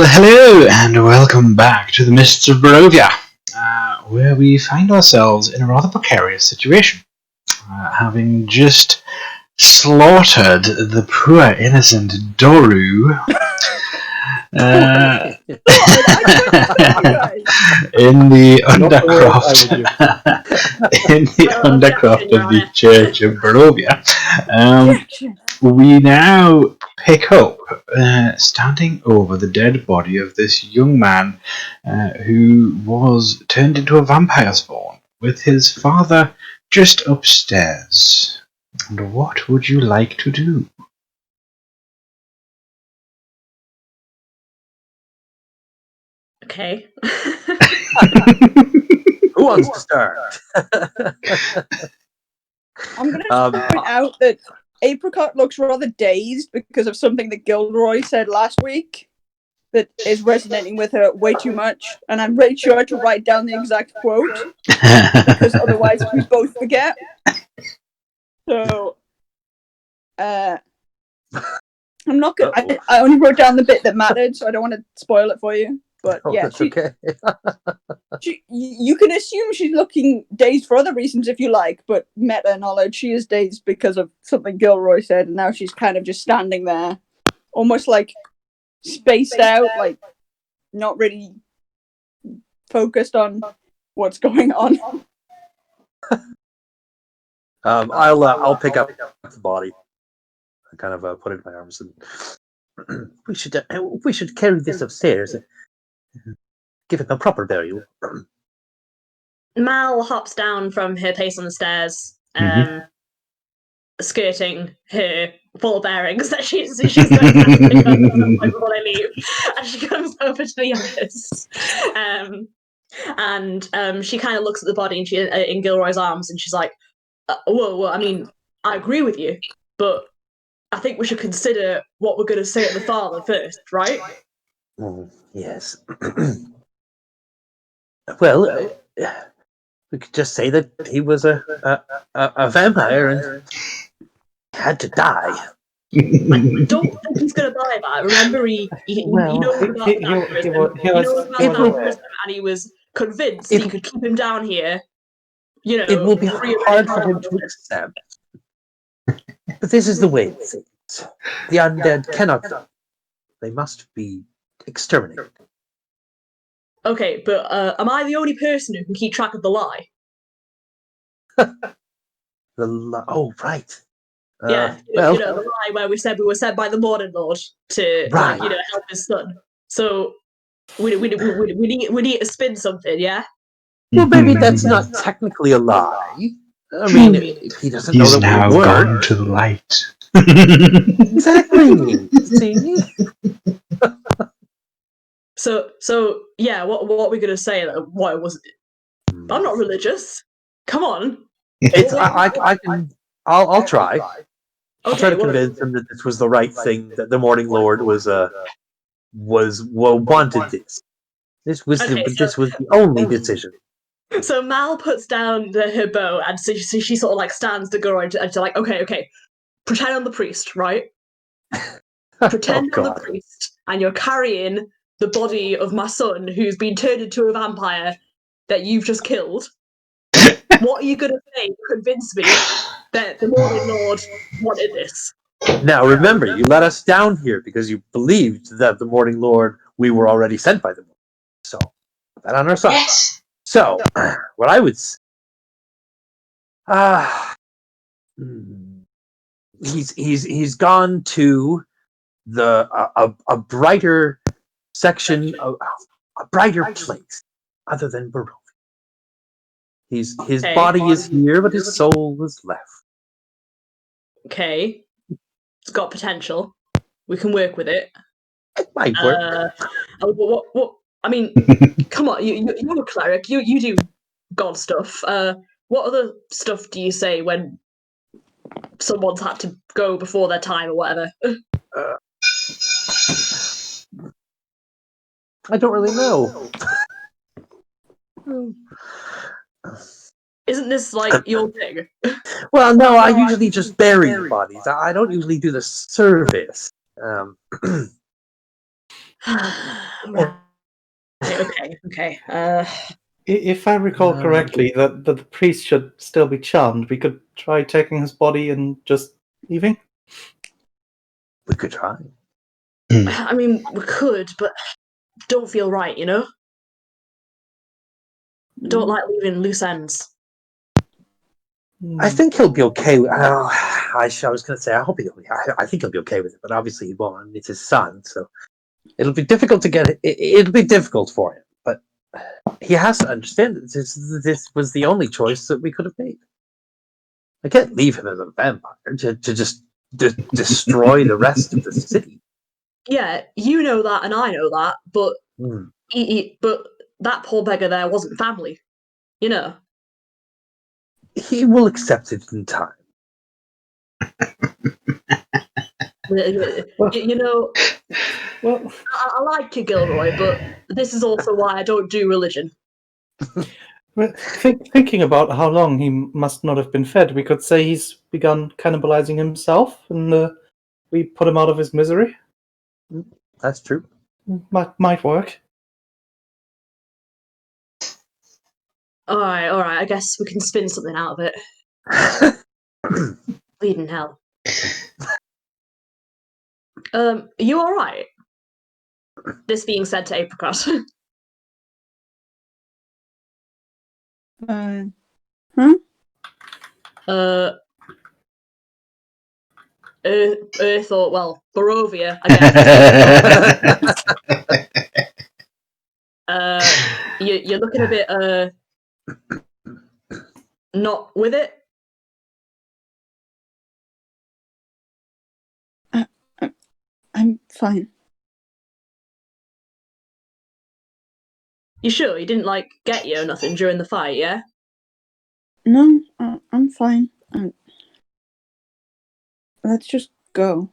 Well, hello and welcome back to the Mists of Barrovia, where we find ourselves in a rather precarious situation, having just slaughtered the poor innocent Doru in the undercroft of the Church of Barrovia. We now pick up standing over the dead body of this young man who was turned into a vampire spawn with his father just upstairs. And what would you like to do? Okay. Who wants to start? I'm going to point out that Apricot looks rather dazed because of something that Gilderoy said last week that is resonating with her way too much, and I'm really sure to write down the exact quote because otherwise we both forget. So, I'm not good. I only wrote down the bit that mattered, so I don't want to spoil it for you. But yeah, that's okay. you can assume she's looking dazed for other reasons if you like, but meta knowledge, she is dazed because of something Gilroy said, and now she's kind of just standing there, almost like spaced out, like not really focused on what's going on. I'll pick up the body. I kind of put it in my arms, and we should carry this upstairs. Give it a proper burial. Mal hops down from her place on the stairs, skirting her ball bearings that she's going to pick up before I leave, and she comes over to the others. And she kind of looks at the body and she in Gilroy's arms, and she's like, "Whoa! I mean, I agree with you, but I think we should consider what we're going to say to the father first, right?" Yes. Well, we could just say that he was a vampire and had to die. I don't think he's going to die by it. Remember, he knows about the vampirism, and he was convinced he could keep him down here. You know, it will be hard for him to accept. But this is the way it is. The undead cannot die. They must be exterminated. Okay, but am I the only person who can keep track of the lie? Oh, right. Yeah, well, the lie where we said we were sent by the Morning Lord to help his son. So we need to spin something, yeah. Well, maybe that's not technically a lie. I mean, if he doesn't know that He's now gone to the light. Exactly. See? So yeah, what are we gonna say? What was it? I'm not religious. Come on. I'll try. I'll try to Okay, convince him that this was the right thing. That the Morning Lord wanted this. This was the only decision. So Mal puts down her bow, and so she sort of like stands to go and she's like, okay, pretend I'm the priest, right? Pretend I'm the priest, and you're carrying the body of my son who's been turned into a vampire that you've just killed. What are you going to say to convince me that the Morning Lord wanted this? Now, remember, you let us down here because you believed that the Morning Lord, we were already sent by the Morning Lord. So, put that on our side. Yes. So, what I would say... he's gone to a brighter section, a brighter place, other than Barrovia. His body is here, but his soul is left. Okay, it's got potential. We can work with it. It might work. What? I mean, come on, you're a cleric. You do god stuff. What other stuff do you say when someone's had to go before their time or whatever? I don't really know. Isn't this like your thing? Well, no, I usually just bury the bodies. I don't usually do the service. Right. Okay. If I recall correctly, that the priest should still be charmed. We could try taking his body and just leaving. We could try. I mean, we could, but don't feel right, you know? I don't like leaving loose ends. I think he'll be okay. I was going to say, I hope he'll be. I think he'll be okay with it, but obviously he won't. I mean, it's his son, so it'll be difficult to get it. It'll be difficult for him, but he has to understand that this was the only choice that we could have made. I can't leave him as a vampire to just destroy the rest of the city. Yeah, you know that, and I know that, but Hmm. but that poor beggar there wasn't family, you know. He will accept it in time. You know, Well, I like you, Gilroy, but this is also why I don't do religion. thinking about how long he must not have been fed, we could say he's begun cannibalizing himself, and we put him out of his misery. That's true. Might work. All right. I guess we can spin something out of it. Bleeding hell. Are you all right? This being said to Apricot. Earth or, well, Barrovia, I guess. You're looking a bit not with it. I'm fine. You sure he didn't get you or nothing during the fight? Yeah. No, I'm fine. Let's just go.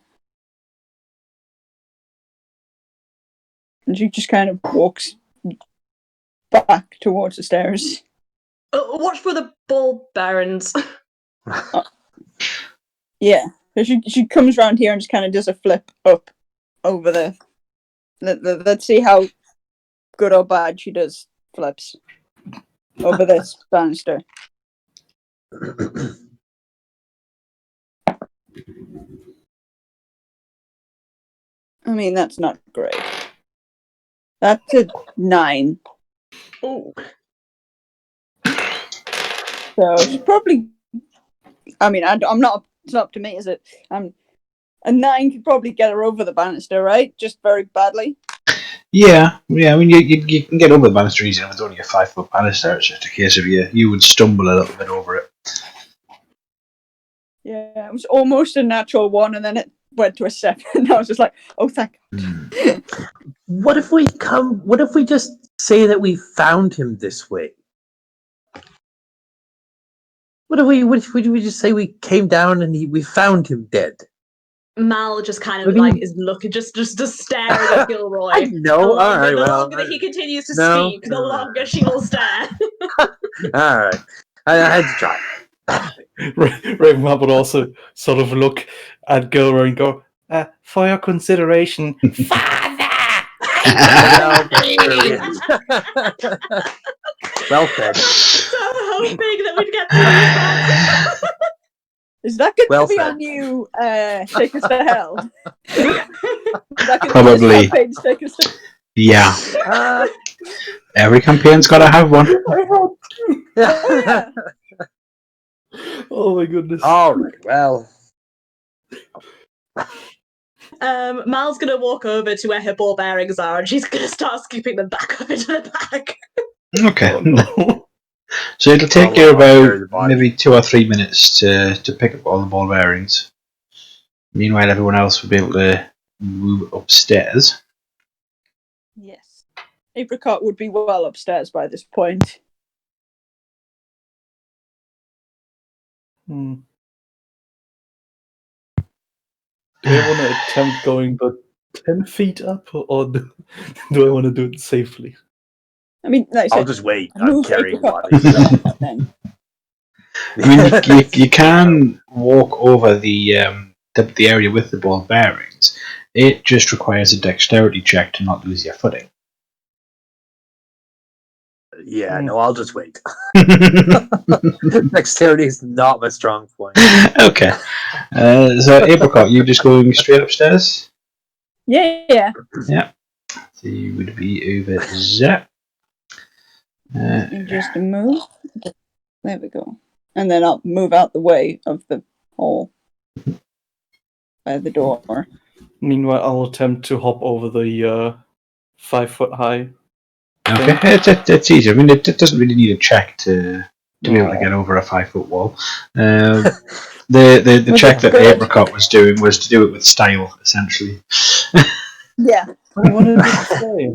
And she just kind of walks back towards the stairs. Watch for the ball barons. Yeah. So she comes around here and just kind of does a flip up over there. Let's see how good or bad she does flips over this banister. I mean, that's not great. That's a 9. Oh. So she's probably. I mean, I'm not. It's not up to me, is it? A 9 could probably get her over the banister, right? Just very badly. Yeah. I mean, you can get over the banister easy enough. It's only a 5-foot banister. It's just a case of you would stumble a little bit over it. Yeah, it was almost a natural 1, and then it went to a 7. And I was just like, oh, thank God. What if we just say that we found him this way? What if we just say we came down and we found him dead? Mal just kind of is looking, just staring at Gilroy. I know. All right. The Well, longer that he continues to speak, the longer she will stare. All right. I had to try. Ravenheart would also sort of look at Gilroy and go, for your consideration, Father! Well said. So hoping that we'd get through this. Is that going Well to be said. our new Take Us to Hell? Probably. Take Us to... Yeah. Every campaign's got to have one. Oh, yeah. Oh my goodness. All right. Well. Mal's gonna walk over to where her ball bearings are, and she's gonna start scooping them back up into the bag. Okay. Oh, no. So it'll take you about maybe 2 or 3 minutes to pick up all the ball bearings. Meanwhile, everyone else will be able to move upstairs. Yes. Apricot would be well upstairs by this point. Do I want to attempt going the 10 feet up, or do I want to do it safely? I mean, like I'll just wait. I'm move carrying Apricot bodies. then. I mean, you can walk over the area with the ball bearings, It just requires a dexterity check to not lose your footing. Yeah, no, I'll just wait. Dexterity is not my strong point. Okay. So, Apricot, you just going straight upstairs? Yeah. Yeah. So you would be over there. Let me just move. There we go. And then I'll move out the way of the hole by the door. Meanwhile, I'll attempt to hop over the 5 foot high. Okay, it's easy. I mean, it doesn't really need a check to be able to get over a 5 foot wall. The check that Apricot was doing was to do it with style, essentially. Yeah. What did it say?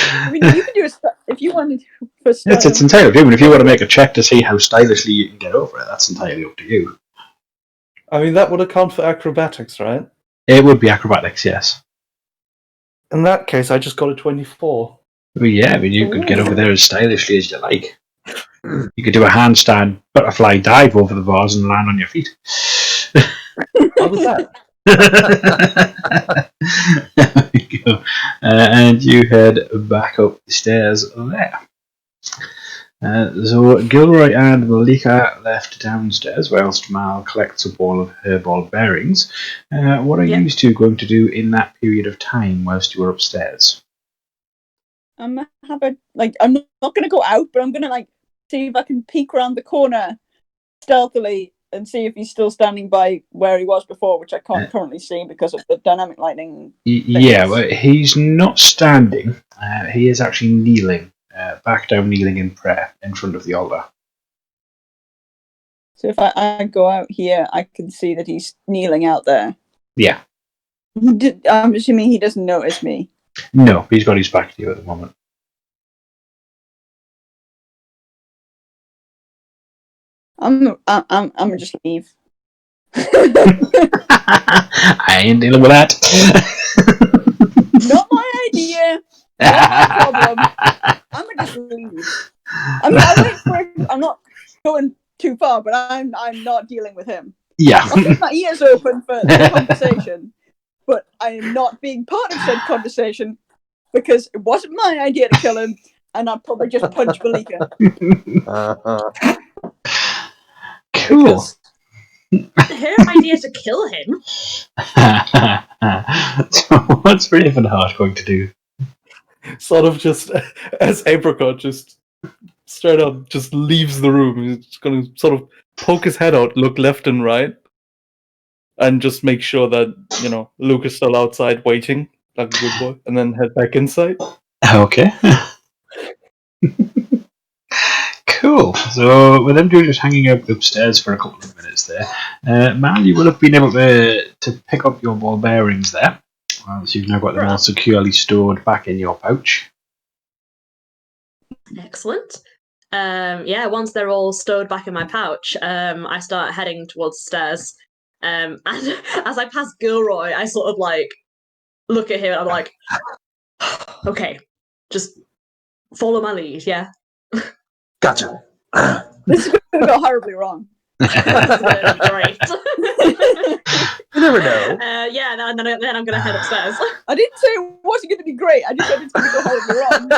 I mean, you can do it if you wanted to for style. It's entirely up to you. And if you want to make a check to see how stylishly you can get over it, that's entirely up to you. I mean, that would account for acrobatics, right? It would be acrobatics, yes. In that case, I just got a 24. Well, yeah, I mean, you could get over there as stylishly as you like. You could do a handstand butterfly dive over the bars and land on your feet. How was that? There we go. And you head back up the stairs there. So Gilroy and Malika left downstairs whilst Mal collects a ball of her ball bearings. What are you two going to do in that period of time whilst you were upstairs? I'm not going to go out, but I'm going to see if I can peek around the corner stealthily and see if he's still standing by where he was before, which I can't currently see because of the dynamic lightning. Yeah, well, he's not standing. He is actually kneeling, back down, kneeling in prayer in front of the altar. So if I go out here, I can see that he's kneeling out there. Yeah. I'm assuming he doesn't notice me. No, he's got his back to you at the moment. I'm gonna just leave. I ain't dealing with that. Not my idea. Not my problem. I'm gonna just leave. I mean, I'm not going too far, but I'm not dealing with him. Yeah. I'll keep my ears open for the conversation, but I am not being part of said conversation because it wasn't my idea to kill him, and I'd probably just punch Malika. Cool. Her idea to kill him. So what's Ravenheart going to do? Sort of just as Apricot just straight up just leaves the room. He's just going to sort of poke his head out, look left and right, and just make sure that, Luke is still outside waiting, like a good boy, and then head back inside. Okay. Cool. So with them two just hanging out upstairs for a couple of minutes there, Mal, you will have been able to pick up your ball bearings there. So you've now got them all securely stored back in your pouch. Excellent. Once they're all stowed back in my pouch, I start heading towards the stairs. And as I pass Gilroy, I sort of look at him and I'm like, okay, just follow my lead, yeah? Gotcha. This is going to go horribly wrong. That's gonna be great. You never know. Then I'm going to head upstairs. I didn't say it wasn't going to be great. I just said it's going to go horribly wrong.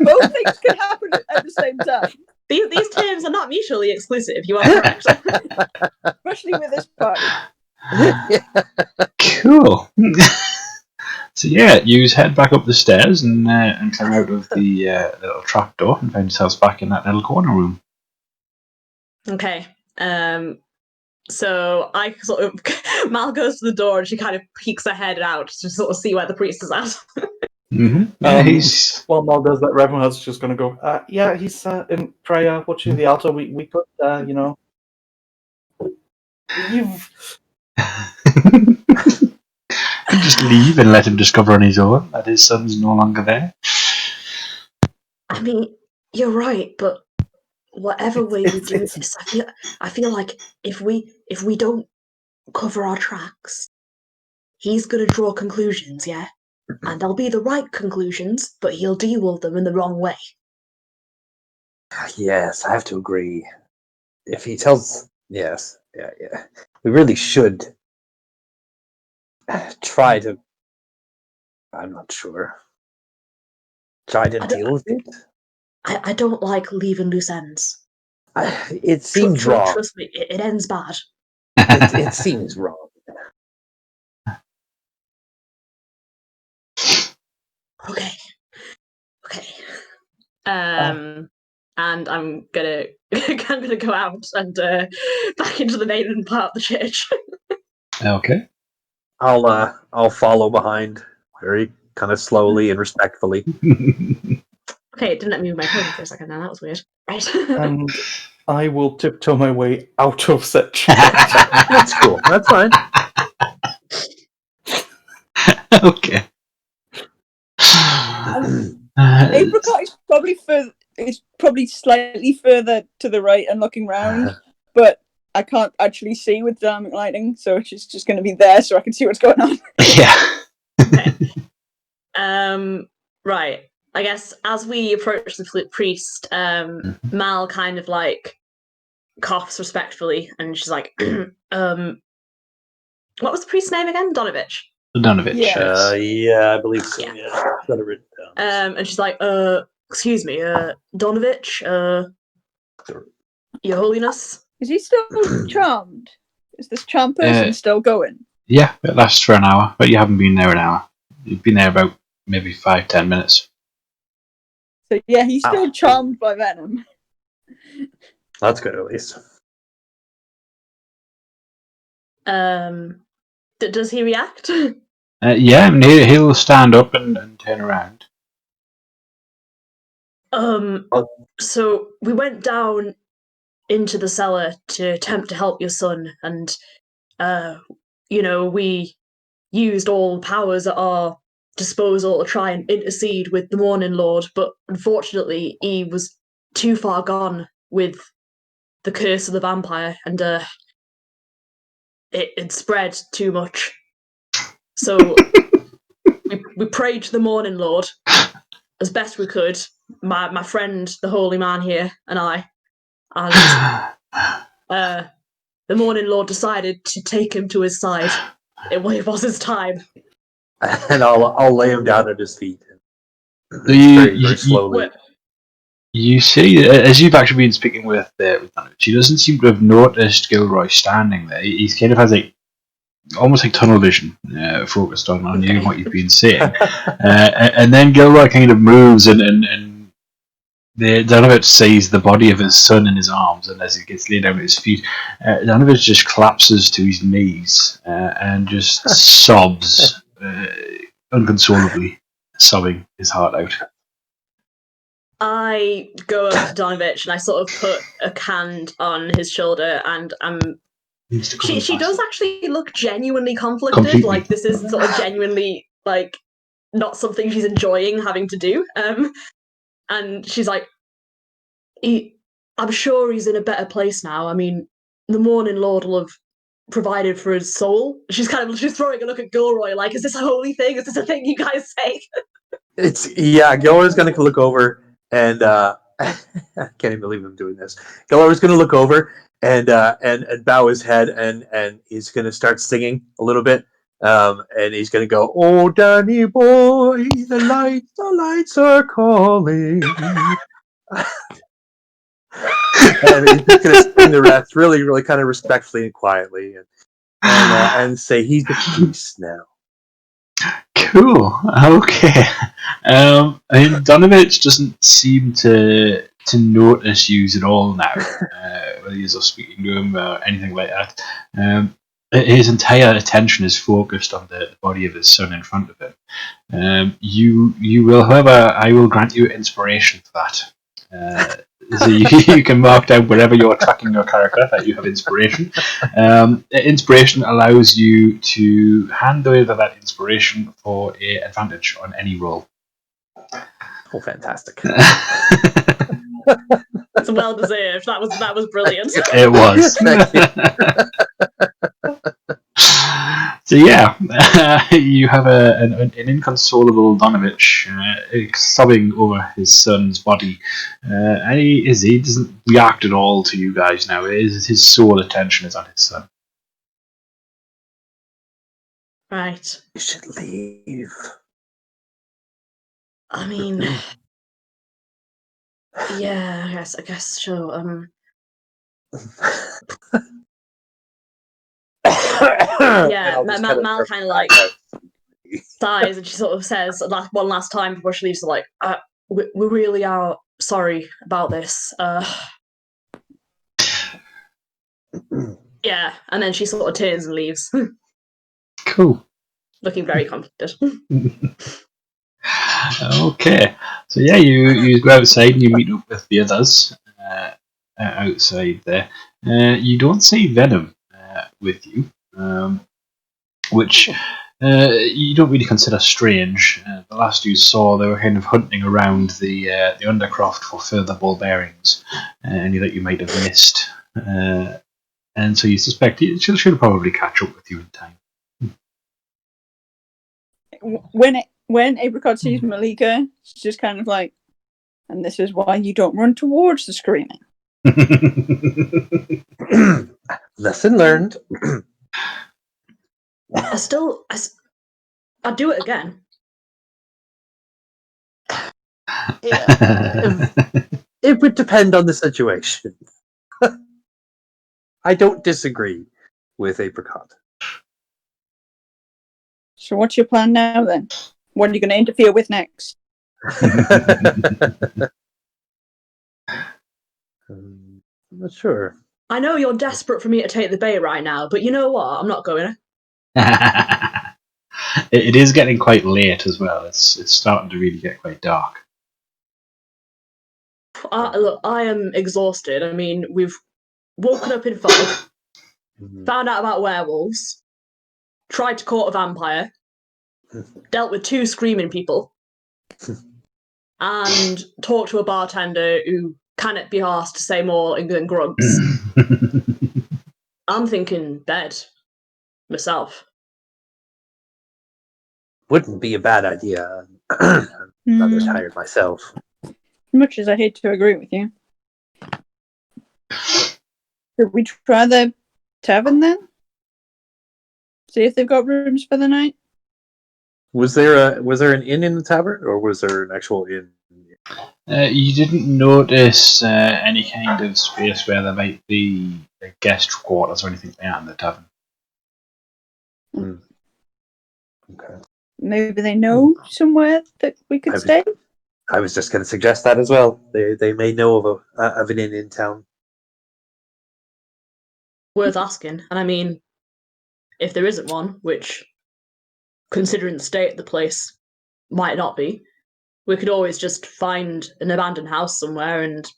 Both things can happen at the same time. These terms are not mutually exclusive. You are correct. Especially with this party. Cool. So you head back up the stairs and climb out of the little trap door and find yourselves back in that little corner room. Okay. So I sort of Mal goes to the door and she kind of peeks her head out to sort of see where the priest is at. Mm-hmm. While Mal does that, Ravenheart's just going to go, he's in prayer, watching the altar. We could, leave. Just leave and let him discover on his own that his son's no longer there. I mean, you're right, but whatever way we do this, I feel like if we don't cover our tracks, he's gonna draw conclusions, yeah? And they'll be the right conclusions, but he'll deal with them in the wrong way. Yes, I have to agree. If he tells... Yes, yeah. We really should try to I'm not sure. Try to deal with it? I don't like leaving loose ends. It seems wrong. Trust me, it ends bad. It seems wrong. Okay. And I'm gonna go out and back into the main part of the church. Okay. I'll follow behind very kind of slowly and respectfully. Okay, it didn't let me move my pony for a second. Now that was weird. Right. And I will tiptoe my way out of said church. That's cool. That's fine. Okay. Apricot is probably slightly further to the right and looking round, but I can't actually see with dynamic lighting, so she's just going to be there so I can see what's going on. Yeah. Okay. Right. I guess as we approach the priest, Mal kind of like coughs respectfully, and she's like, "What was the priest's name again? Donovich." Donovich. Yeah. Yeah, I believe so. Yeah. Yeah, got it written down. And she's like, "Excuse me, Donovich, Your Holiness." Is he still charmed? Is this charm person still going? Yeah, it lasts for an hour, but you haven't been there an hour. You've been there about maybe 5-10 minutes. So yeah, he's still charmed by venom. That's good, at least. Does he react? Yeah, and he'll stand up and turn around. So we went down into the cellar to attempt to help your son, and we used all the powers at our disposal to try and intercede with the Morning Lord, but unfortunately he was too far gone with the curse of the vampire, and it spread too much. So we prayed to the Morning Lord as best we could, my friend, the holy man here, and I, and the Morning Lord decided to take him to his side. It was his time. And I'll lay him down at his feet. Very slowly. You see, as you've actually been speaking with Donovich, she doesn't seem to have noticed Gilroy standing there. He kind of has almost like tunnel vision, focused on you and what you've been saying. And then Gilroy kind of moves, and Donovich sees the body of his son in his arms, and as he gets laid down at his feet, Donovich just collapses to his knees and just sobs, unconsolably, sobbing his heart out. I go over to Donovich and I sort of put a hand on his shoulder, and she does actually look genuinely conflicted. Completely. Like this is sort of genuinely like not something she's enjoying having to do. And she's like, I'm sure he's in a better place now. I mean, the Morning Lord will have provided for his soul. She's throwing a look at Gilroy like, is this a holy thing? Is this a thing you guys say? Gilroy's gonna look over and I can't even believe I'm doing this. Gilroy's gonna look over and bow his head and he's gonna start singing a little bit. And he's gonna go, "Oh, Danny boy, the lights are calling." And he's just gonna sing the rest really, really kind of respectfully and quietly, and say he's the priest now. Cool. Okay. I mean, Donovich doesn't seem to notice you at all now, whether you're speaking to him or anything like that. His entire attention is focused on the body of his son in front of him. You will, however, I will grant you inspiration for that. So you can mark down wherever you're tracking your character that you have inspiration. Inspiration allows you to hand over that inspiration for an advantage on any roll. Oh, fantastic! It's well deserved. That was brilliant. It was. So yeah, you have an inconsolable Donovich sobbing over his son's body, and he doesn't react at all to you guys now. His sole attention is on his son. Right. You should leave. I mean, yeah, I guess, sure. Yeah, Mal kind of like sighs, and she sort of says one last time before she leaves, like, we really are sorry about this. Yeah, and then she sort of turns and leaves, Cool. looking very confident. Okay, so yeah, you go outside and you meet up with the others outside there. You don't see Venom with you, which you don't really consider strange. The last you saw, they were kind of hunting around the Undercroft for further ball bearings, any that you might have missed, and so you suspect she'll probably catch up with you in time. When Apricot sees Malika, she's just kind of like, and this is why you don't run towards the screaming. Lesson learned. I'd do it again. It would depend on the situation. I don't disagree with Apricot. So what's your plan now then? What are you going to interfere with next? I'm not sure. I know you're desperate for me to take the bait right now, but you know what? I'm not going. It is getting quite late as well. It's starting to really get quite dark. Look, I am exhausted. I mean, we've woken up in fog, found out about werewolves, tried to court a vampire, dealt with 2 screaming people, and talked to a bartender who cannot be asked to say more than grunts. I'm thinking bed myself. Wouldn't be a bad idea. I'm rather tired myself. Much as I hate to agree with you. Should we try the tavern then? See if they've got rooms for the night? Was there an inn in the tavern, or was there an actual inn? You didn't notice any kind of space where there might be guest quarters or anything like that in the tavern. Okay. Maybe they know somewhere that we could stay? I was just going to suggest that as well. They may know of an inn in town. Worth asking. And I mean, if there isn't one, which, considering the state of the place, might not be, we could always just find an abandoned house somewhere and,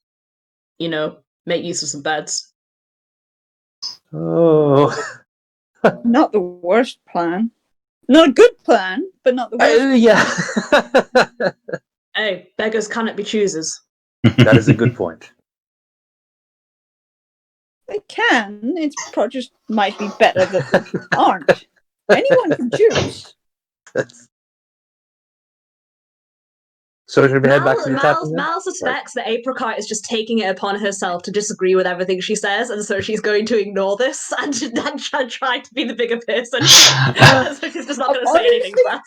make use of some beds. Oh. Not the worst plan. Not a good plan, but not the worst. Yeah. Hey, beggars cannot be choosers. That is a good point. They can. It's probably just might be better that they aren't. Anyone can choose. So should we head back to the tavern? Mal suspects that Apricot is just taking it upon herself to disagree with everything she says, and so she's going to ignore this and try to be the bigger person. So she's just not going to say anything to that.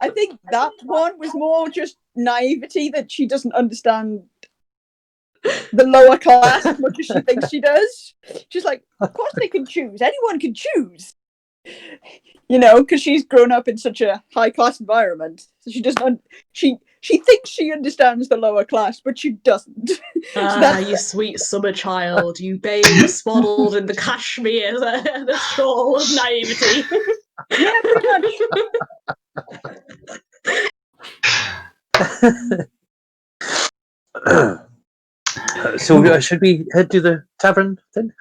I think that one was more just naivety that she doesn't understand the lower class as much as she thinks she does. She's like, of course they can choose. Anyone can choose. Because she's grown up in such a high class environment. So she doesn't. She thinks she understands the lower class, but she doesn't. You sweet summer child, you babe swaddled in the cashmere, the shawl of naivety. Yeah, pretty much. So should we head to the tavern then?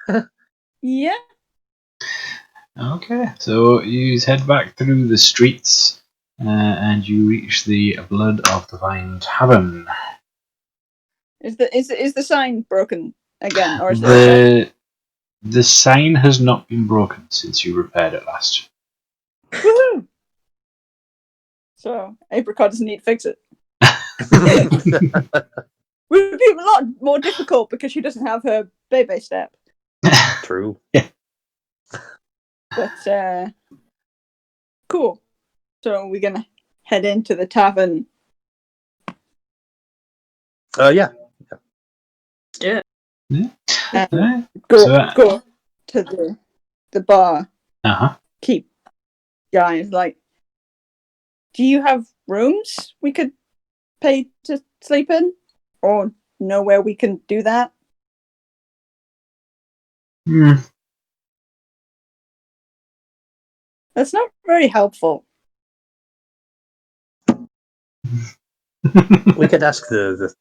Yeah. Okay, so you head back through the streets and you reach the Blood of the Vine Tavern. Is the sign broken again, or is the sign has not been broken since you repaired it last? Woohoo! So Apricot doesn't need to fix it. Would be a lot more difficult because she doesn't have her baby step. True. Yeah. But cool. So we're gonna head into the tavern Yeah. Yeah. Right. Go So, go to the bar. uh-huh. Keep guys like. Do you have rooms we could pay to sleep in, or know where we can do that? Hmm. That's not very helpful. We could ask the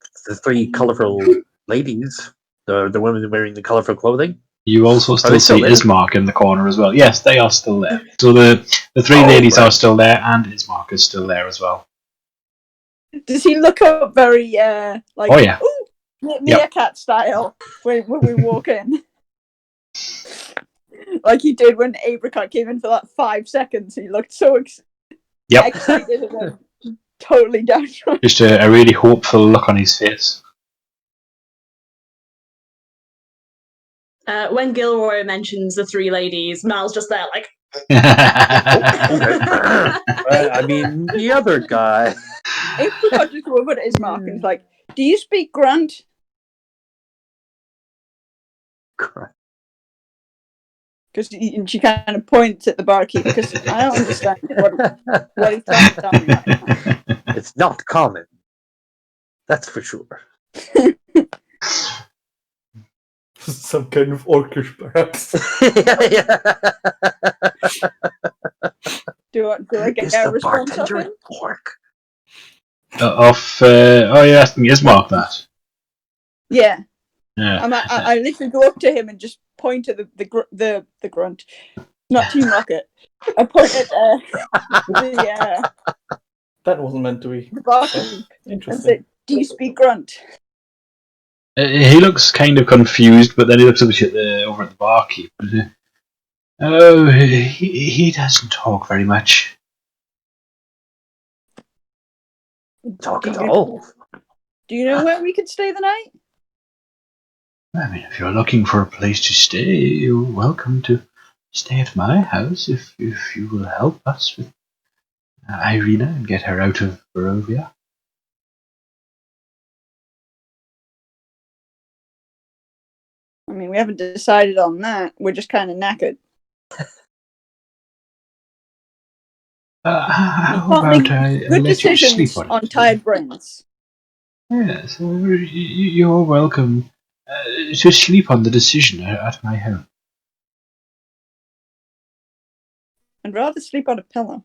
three colorful ladies, the women wearing the colorful clothing. You also Are still they still see there? Ismark in the corner as well. Yes, they are still there. So the three Oh, ladies are right. still there, and Ismark is still there as well. Does he look up very like Oh yeah. ooh, Yep. meerkat style when we walk in? Like he did when Apricot came in for that 5 seconds. He looked so Yep. excited and then totally downtrodden. Just a really hopeful look on his face. When Gilroy mentions the three ladies, Mal's just there, like. I mean, the other guy. Apricot just go over to Ismark and is like, "Do you speak Grunt?" Because she kind of points at the barkeep because I don't understand what he's trying to tell me right now. It's not common. That's for sure. Some kind of orcish, perhaps. Do I get Is a the response of bartender him? an orc? Oh, you're asking Ismark that? Yeah. Yeah. I literally go up to him and just point at the grunt, not Team Rocket. I point at That wasn't meant to be. the barkeep and Interesting. say, "Do you speak Grunt?" He looks kind of confused, but then he looks over at the barkeep. Oh, he doesn't talk very much. Talk Do at you- all. Do you know where we could stay the night? I mean, if you're looking for a place to stay, you're welcome to stay at my house if you will help us with Irina and get her out of Barrovia. I mean, we haven't decided on that. We're just kind of knackered. How Can't make about I good let you sleep decisions on it? on tired brains. Yes, you're welcome to sleep on the decision at my home. I'd rather sleep on a pillow.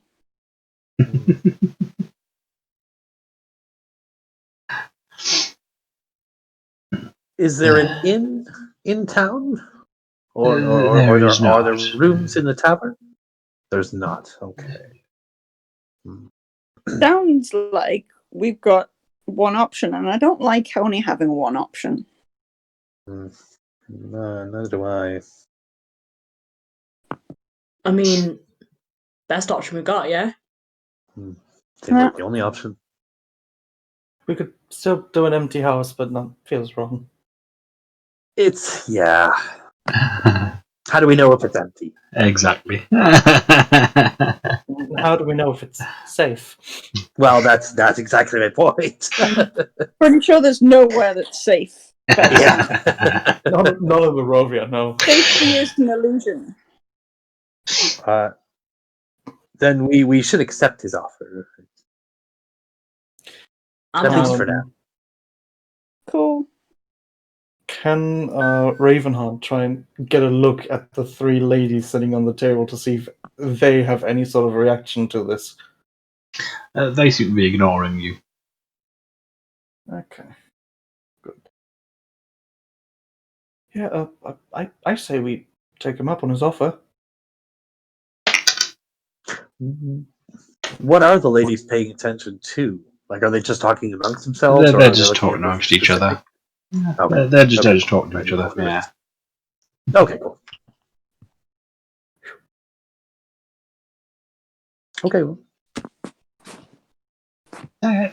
Is there an inn in town? Or There is are there not. rooms in the tavern? There's not. Okay. Sounds like we've got one option, and I don't like only having one option. No, neither do I. I mean, best option we got, yeah? Seems like the only option. We could still do an empty house, but that feels wrong. It's, yeah. How do we know if it's empty? Exactly. How do we know if it's safe? Well, that's exactly my point. Pretty sure there's nowhere that's safe. Yeah. None of Barovia, no. Safety is an illusion. Then we should accept his offer. I'm At least down. for now. Cool. Can Ravenheart try and get a look at the three ladies sitting on the table to see if they have any sort of reaction to this? They seem to be ignoring you. Okay. Good. Yeah, I say we take him up on his offer. What are the ladies paying attention to? Like, are they just talking amongst themselves? They're or are just they looking talking at amongst this each other. specific- Okay. They're just Okay. talking to each other. Yeah. Okay, cool. Okay, well.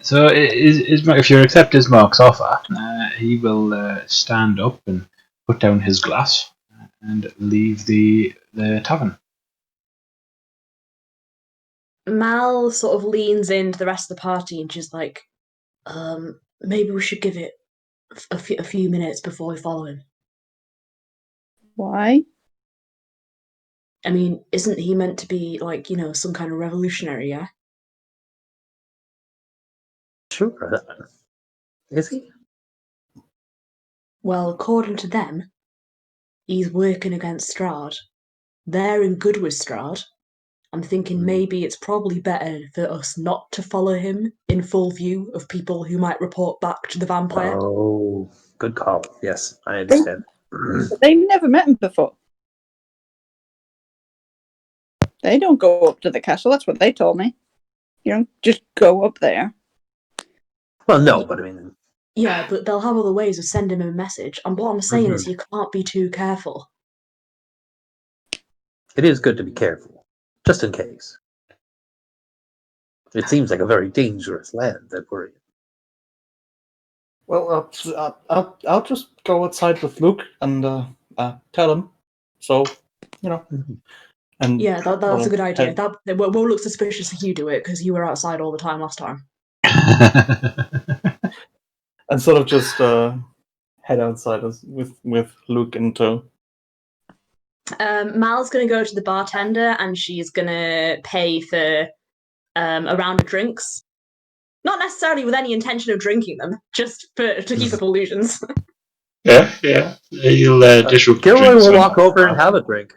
So if you accept Ismark's offer, he will stand up and put down his glass and leave the tavern. Mal sort of leans into the rest of the party and she's like, maybe we should give it a few minutes before we follow him. Why? I mean, isn't he meant to be like, some kind of revolutionary, yeah? Sure. Is he? Well, according to them, he's working against Strahd. They're in good with Strahd. I'm thinking maybe it's probably better for us not to follow him in full view of people who might report back to the vampire. Oh, good call. Yes, I understand. They never met him before. They don't go up to the castle. That's what they told me. You don't just go up there. Well, no, but I mean, Yeah, but they'll have other ways of sending him a message. And what I'm saying is you can't be too careful. it is good to be careful, just in case. It seems like a very dangerous land that we're in. Well, I'll just go outside with Luke and tell him. So, and Yeah, that's a good idea. head- That won't look suspicious if you do it, because you were outside all the time last time. and sort of just head outside with Luke in tow. Mal's going to go to the bartender and she's going to pay for a round of drinks. Not necessarily with any intention of drinking them, just to keep up illusions. Yeah. You'll disrupt the Gilroy drinks will when- walk over and have a drink.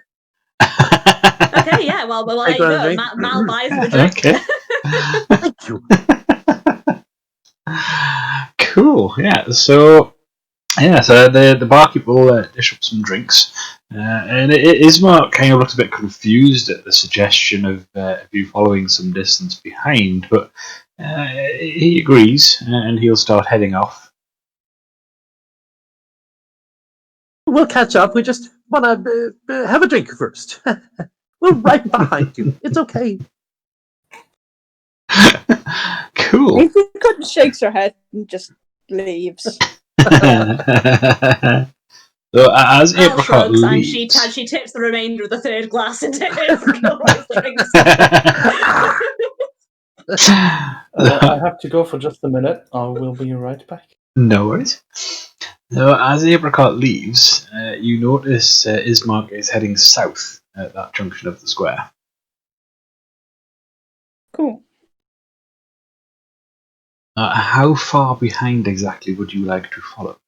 Okay, yeah, well there Take you one go. drink. Mal buys the drink. Okay. Thank you. Cool. Yeah. So the barkeep will dish up some drinks, and Isma kind of looks a bit confused at the suggestion of you following some distance behind, but he agrees, and he'll start heading off. We'll catch up. We just want to have a drink first. We're right behind you. It's okay. Cool. Apricot shakes her head and just leaves. So as Mal Apricot shrugs and leaves, she tips the remainder of the third glass into Gilroy's drinks. I have to go for just a minute. I will be right back. No worries. So as Apricot leaves, you notice Ismark is heading south at that junction of the square. Cool. How far behind exactly would you like to follow?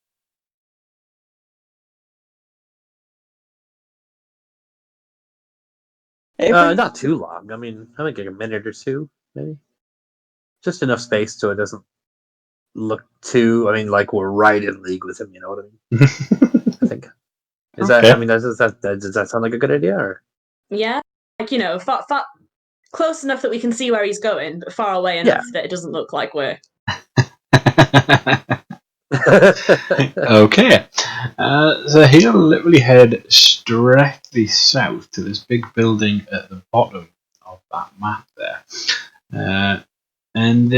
Not too long. I mean, I think like a minute or two, maybe. Just enough space so it doesn't look too. I mean, like we're right in league with him. You know what I mean? I think. Is Okay. that? I mean, does that sound like a good idea? Or Yeah, like far close enough that we can see where he's going, but far away enough that it doesn't look like we're. Okay. So he'll literally head directly south to this big building at the bottom of that map there. And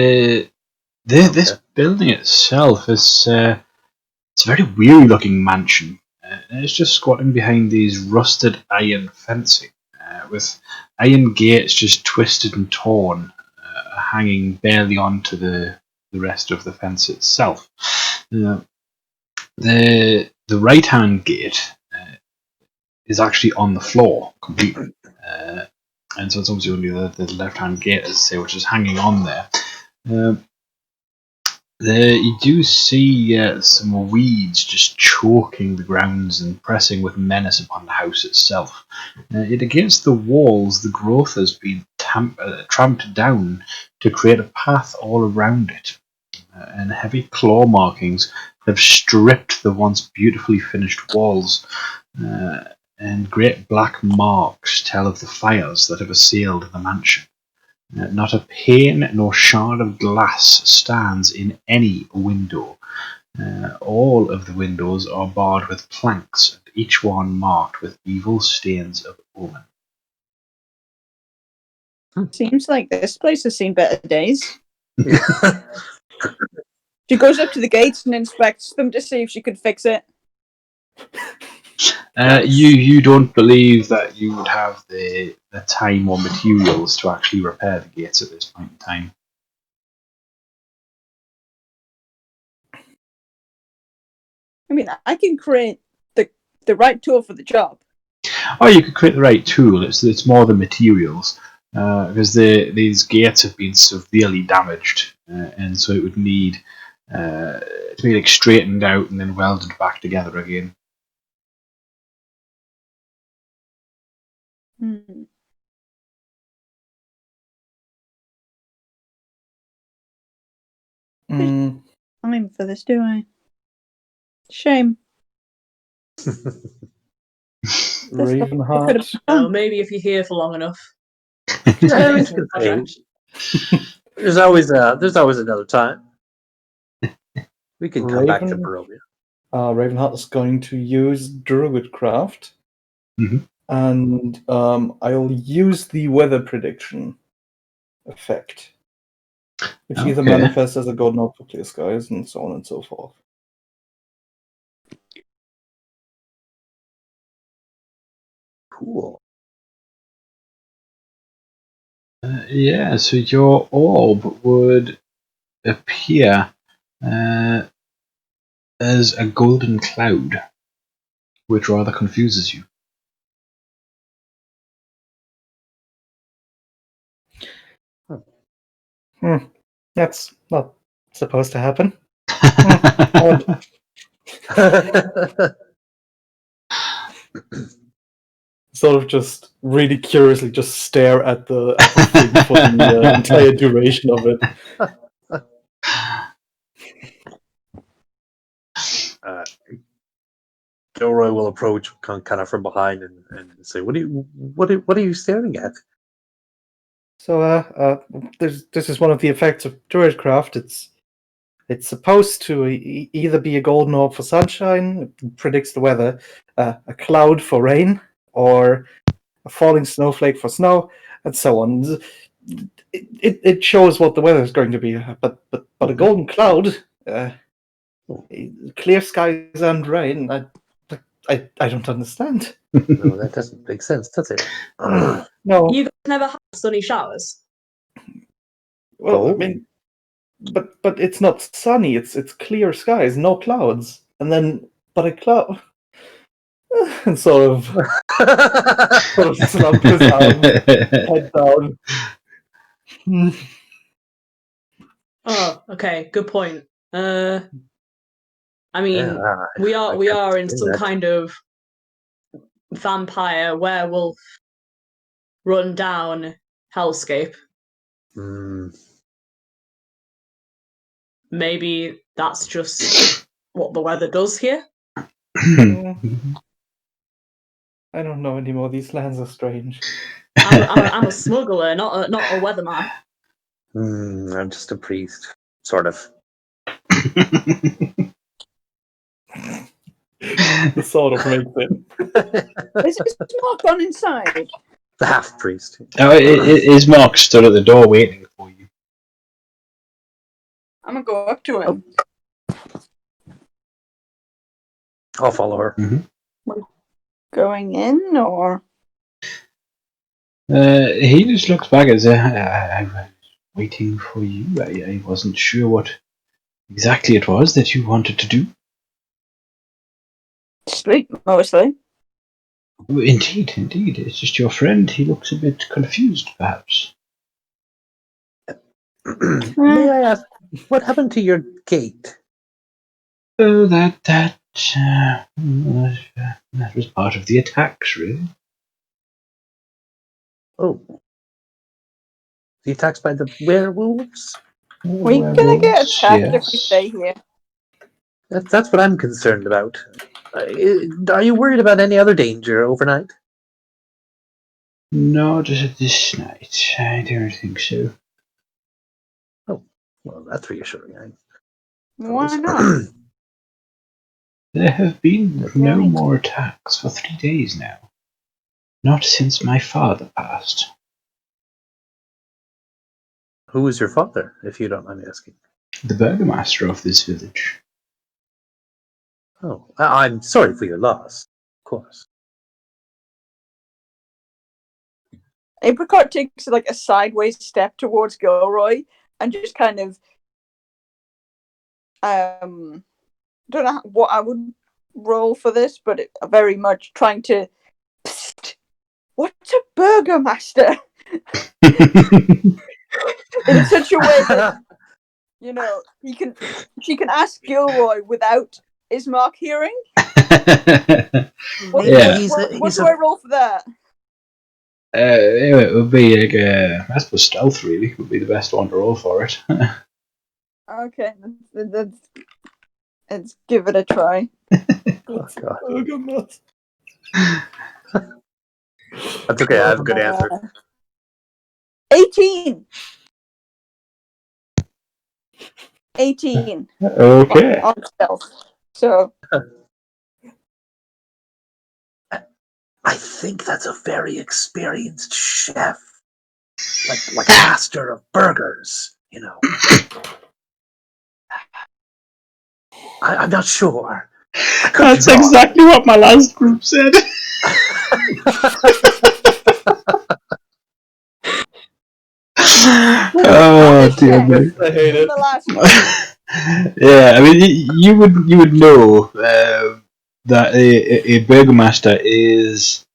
this building itself is it's a very weary looking mansion. And it's just squatting behind these rusted iron fencing with iron gates just twisted and torn, hanging barely onto the rest of the fence itself. The right hand gate is actually on the floor completely, and so it's obviously only the left hand gate, as I say, which is hanging on there. You do see some weeds just choking the grounds and pressing with menace upon the house itself. Yet against the walls, the growth has been tramped down to create a path all around it, and heavy claw markings have stripped the once beautifully finished walls, and great black marks tell of the fires that have assailed the mansion. Not a pane nor shard of glass stands in any window. All of the windows are barred with planks, and each one marked with evil stains of omen. Seems like this place has seen better days. She goes up to the gates and inspects them to see if she could fix it. Nice. You don't believe that you would have the time or materials to actually repair the gates at this point in time. I mean, I can create the right tool for the job. Oh, you could create the right tool. It's more the materials, because these gates have been severely damaged, and so it would need to be like straightened out and then welded back together again. Hmm. Mm, I'm for this, do I? Shame. Ravenheart. Oh, maybe if you're here for long enough. Yeah, we Finish can the project. say. There's always another time. We can come back to Raven- Barovia. Ravenheart is going to use Druidcraft, Mhm. and I'll use the weather prediction effect, which either Okay. manifests as a god node for clear skies and so on and so forth. Cool. Yeah, so your orb would appear as a golden cloud, which rather confuses you. That's not supposed to happen. Sort of just really curiously just stare at the thing for the entire duration of it. Doru will approach kind of from behind and say, "What are you staring at?" So, this is one of the effects of Druidcraft. It's supposed to either be a golden orb for sunshine, it predicts the weather, a cloud for rain, or a falling snowflake for snow, and so on. It shows what the weather is going to be, but a golden cloud, clear skies and rain. I don't understand. No, that doesn't make sense, does it? No, You guys never have sunny showers? well, I Oh. mean, but it's not sunny. It's clear skies, no clouds, and then but a cloud, and sort of slump his arm, head down. Oh, okay, good point. I mean, Yeah, we I are can't in say some that. kind of vampire werewolf run down hellscape. Mm, Maybe that's just what the weather does here. I don't know anymore. These lands are strange. I'm a smuggler, not a weatherman. I'm just a priest, sort of. The sort of makes it. Is this mark on inside? The half priest. Oh, is Mark stood at the door waiting for you? I'm gonna go up to him. I'll follow her. Going in, or He just looks back and says, I was waiting for you. I wasn't sure what exactly it was that you wanted to do. sleep mostly. Indeed. It's just your friend. He looks a bit confused, perhaps. May I ask, what happened to your gate? Oh, that was part of the attacks, really. Oh, the attacks by the werewolves? We're gonna get Werewolves, attacked if we yes. stay here. That's what I'm concerned about. Are you worried about any other danger overnight? Not this night. I don't think so. Oh, well, that's reassuring. Why not? There have been Yeah, no I mean- more attacks for 3 days now. Not since my father passed. Who is your father, if you don't mind me asking? The burgomaster of this village. Oh, I'm sorry for your loss, of course. Apricot takes like a sideways step towards Gilroy and just kind of don't know what I would roll for this, but very much trying to. Psst, what's a burgomaster? In such a way that she can ask Gilroy without Ismark hearing. What, Yeah. what do I roll for that? It would be like I suppose stealth really would be the best one to roll for it. Okay, let's give it a try. Oh, God. Burgomaster. That's okay. I have a good answer. 18. 18 Okay. on stealth. So I think that's a very experienced chef, like master of burgers. I'm not sure. That's exactly what my last group said. Oh dear me. I hate it. the last one. Yeah, I mean you would know that a burgomaster is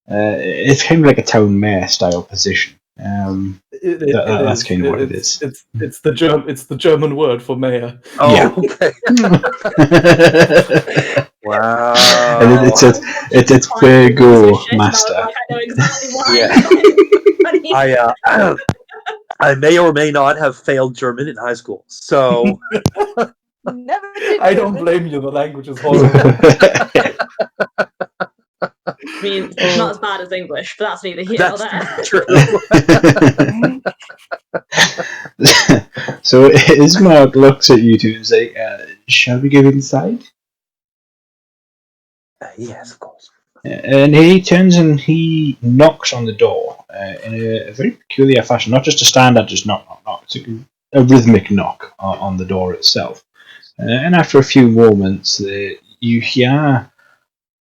it's kind of like a town mayor style position. That's kind of what it is. It's the German word for mayor. Oh, Yeah. okay. Wow. And it's Burgo Master. I know exactly why. Yeah. I may or may not have failed German in high school, so Never did. I don't blame you. The language is horrible. I mean, it's not as bad as English, but that's neither here nor there. true. So Ismark looks at you two and says, shall we go inside? Yes, of course. And he turns and he knocks on the door in a very peculiar fashion, not just a standard, just knock, knock, knock. It's a rhythmic knock on the door itself. And after a few moments, you hear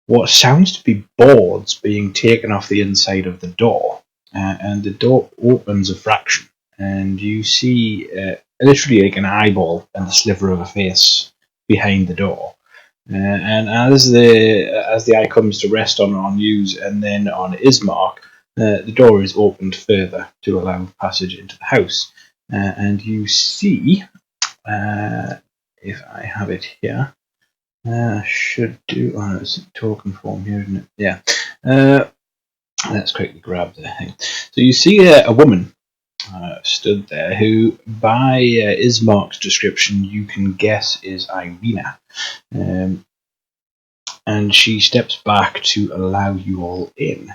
what sounds to be boards being taken off the inside of the door. And the door opens a fraction, and you see literally like an eyeball and the sliver of a face behind the door. And as the eye comes to rest on you and then on Ismark, the door is opened further to allow passage into the house. And you see, if I have it here, should do. Oh, it's a token form here, isn't it? Yeah. Let's quickly grab the thing. So you see a woman stood there who, by Ismark's description, you can guess is Irina. And she steps back to allow you all in.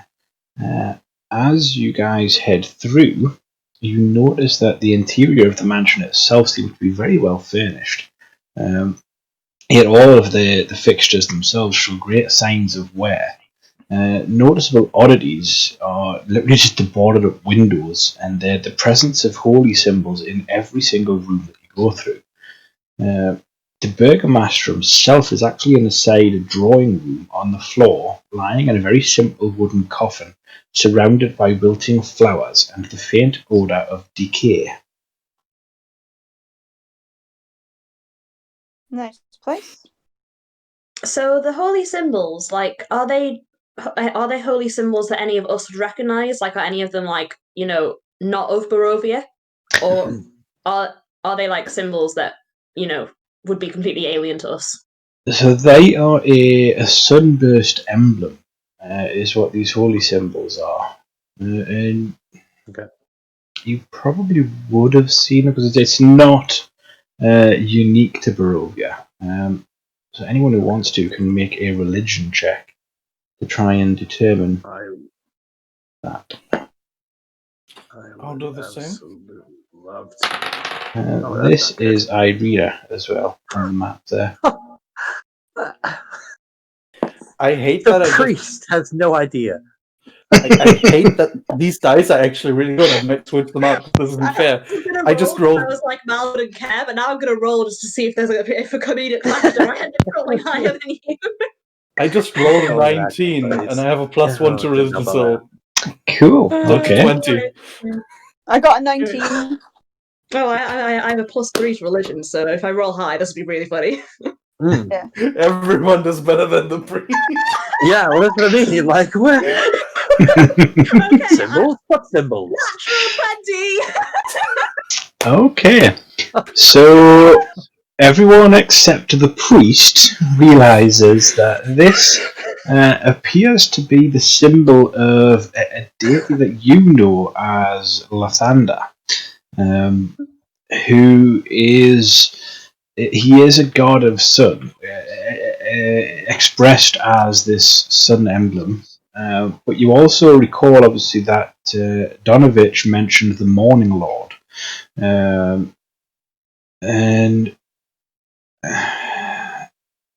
As you guys head through, you notice that the interior of the mansion itself seems to be very well furnished. Yet all of the fixtures themselves show great signs of wear. Noticeable oddities are literally just the boarded up windows and the presence of holy symbols in every single room that you go through. The burgomaster himself is actually in a side drawing room on the floor, lying in a very simple wooden coffin, surrounded by wilting flowers and the faint odour of decay. Nice place. So the holy symbols, like, are they holy symbols that any of us would recognize? Like, are any of them not of Barrovia, or are they like symbols that would be completely alien to us? So they are a sunburst emblem, is what these holy symbols are. And Okay. you probably would have seen it because it's not unique to Barrovia. So anyone who wants to can make a religion check to try and determine that. I'll do the same. Love to. This is Irina as well on the map there. I hate The that. priest has no idea. I hate that these dice are actually really good. I might switch them out. This isn't fair. I just rolled. I was like Malvin and Kev, and now I'm gonna roll just to see if there's a comedic factor. I ended up rolling higher than you. I just rolled a Oh, that 19, place. and I have a +1 to Oh, religion, so Cool. Okay. 20. I got a 19. Oh, I have a +3 to religion, so if I roll high, this would be really funny. Everyone does better than the priest. Yeah, well, that's what I mean. Like, what? Okay, Symbols? What symbols? natural 20! Okay, so everyone except the priest realizes that this appears to be the symbol of a deity that you know as Lathander, who is he is a god of sun, expressed as this sun emblem. But you also recall, obviously, that Donovich mentioned the Morning Lord, and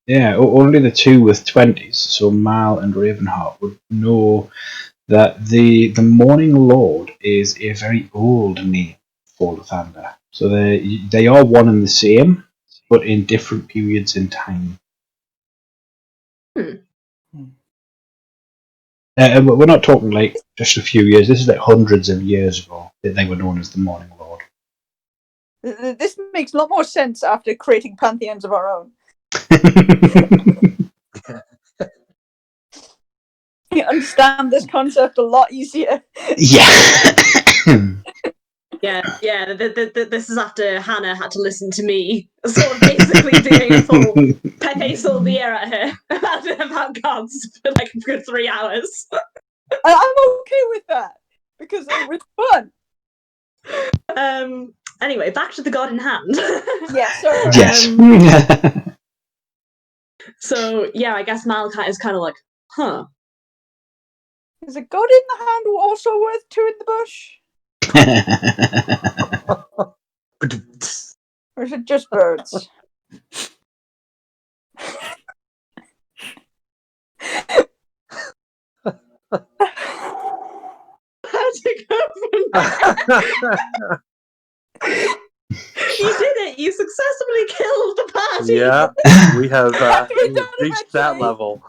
yeah, only the two with 20s, so Mal and Ravenheart, would know that the Morning Lord is a very old name for Lathander. So they are one and the same, but in different periods in time. We're not talking like just a few years. This is like hundreds of years ago that they were known as the Morning Lord. This makes a lot more sense after creating pantheons of our own. You understand this concept a lot easier. Yeah. Yeah. This is after Hannah had to listen to me, sort of basically doing a full Pepe Silviera at her about gods for like a good 3 hours. I'm okay with that because it was fun. Anyway, back to the god in hand. Yeah, sorry. Yes. So yeah, I guess Malachite is kind of like, huh. Is a god in the hand also worth two in the bush? Or is it just birds? How to go from there? You did it! You successfully killed the party! Yeah, we have We've done it reached that eventually. level.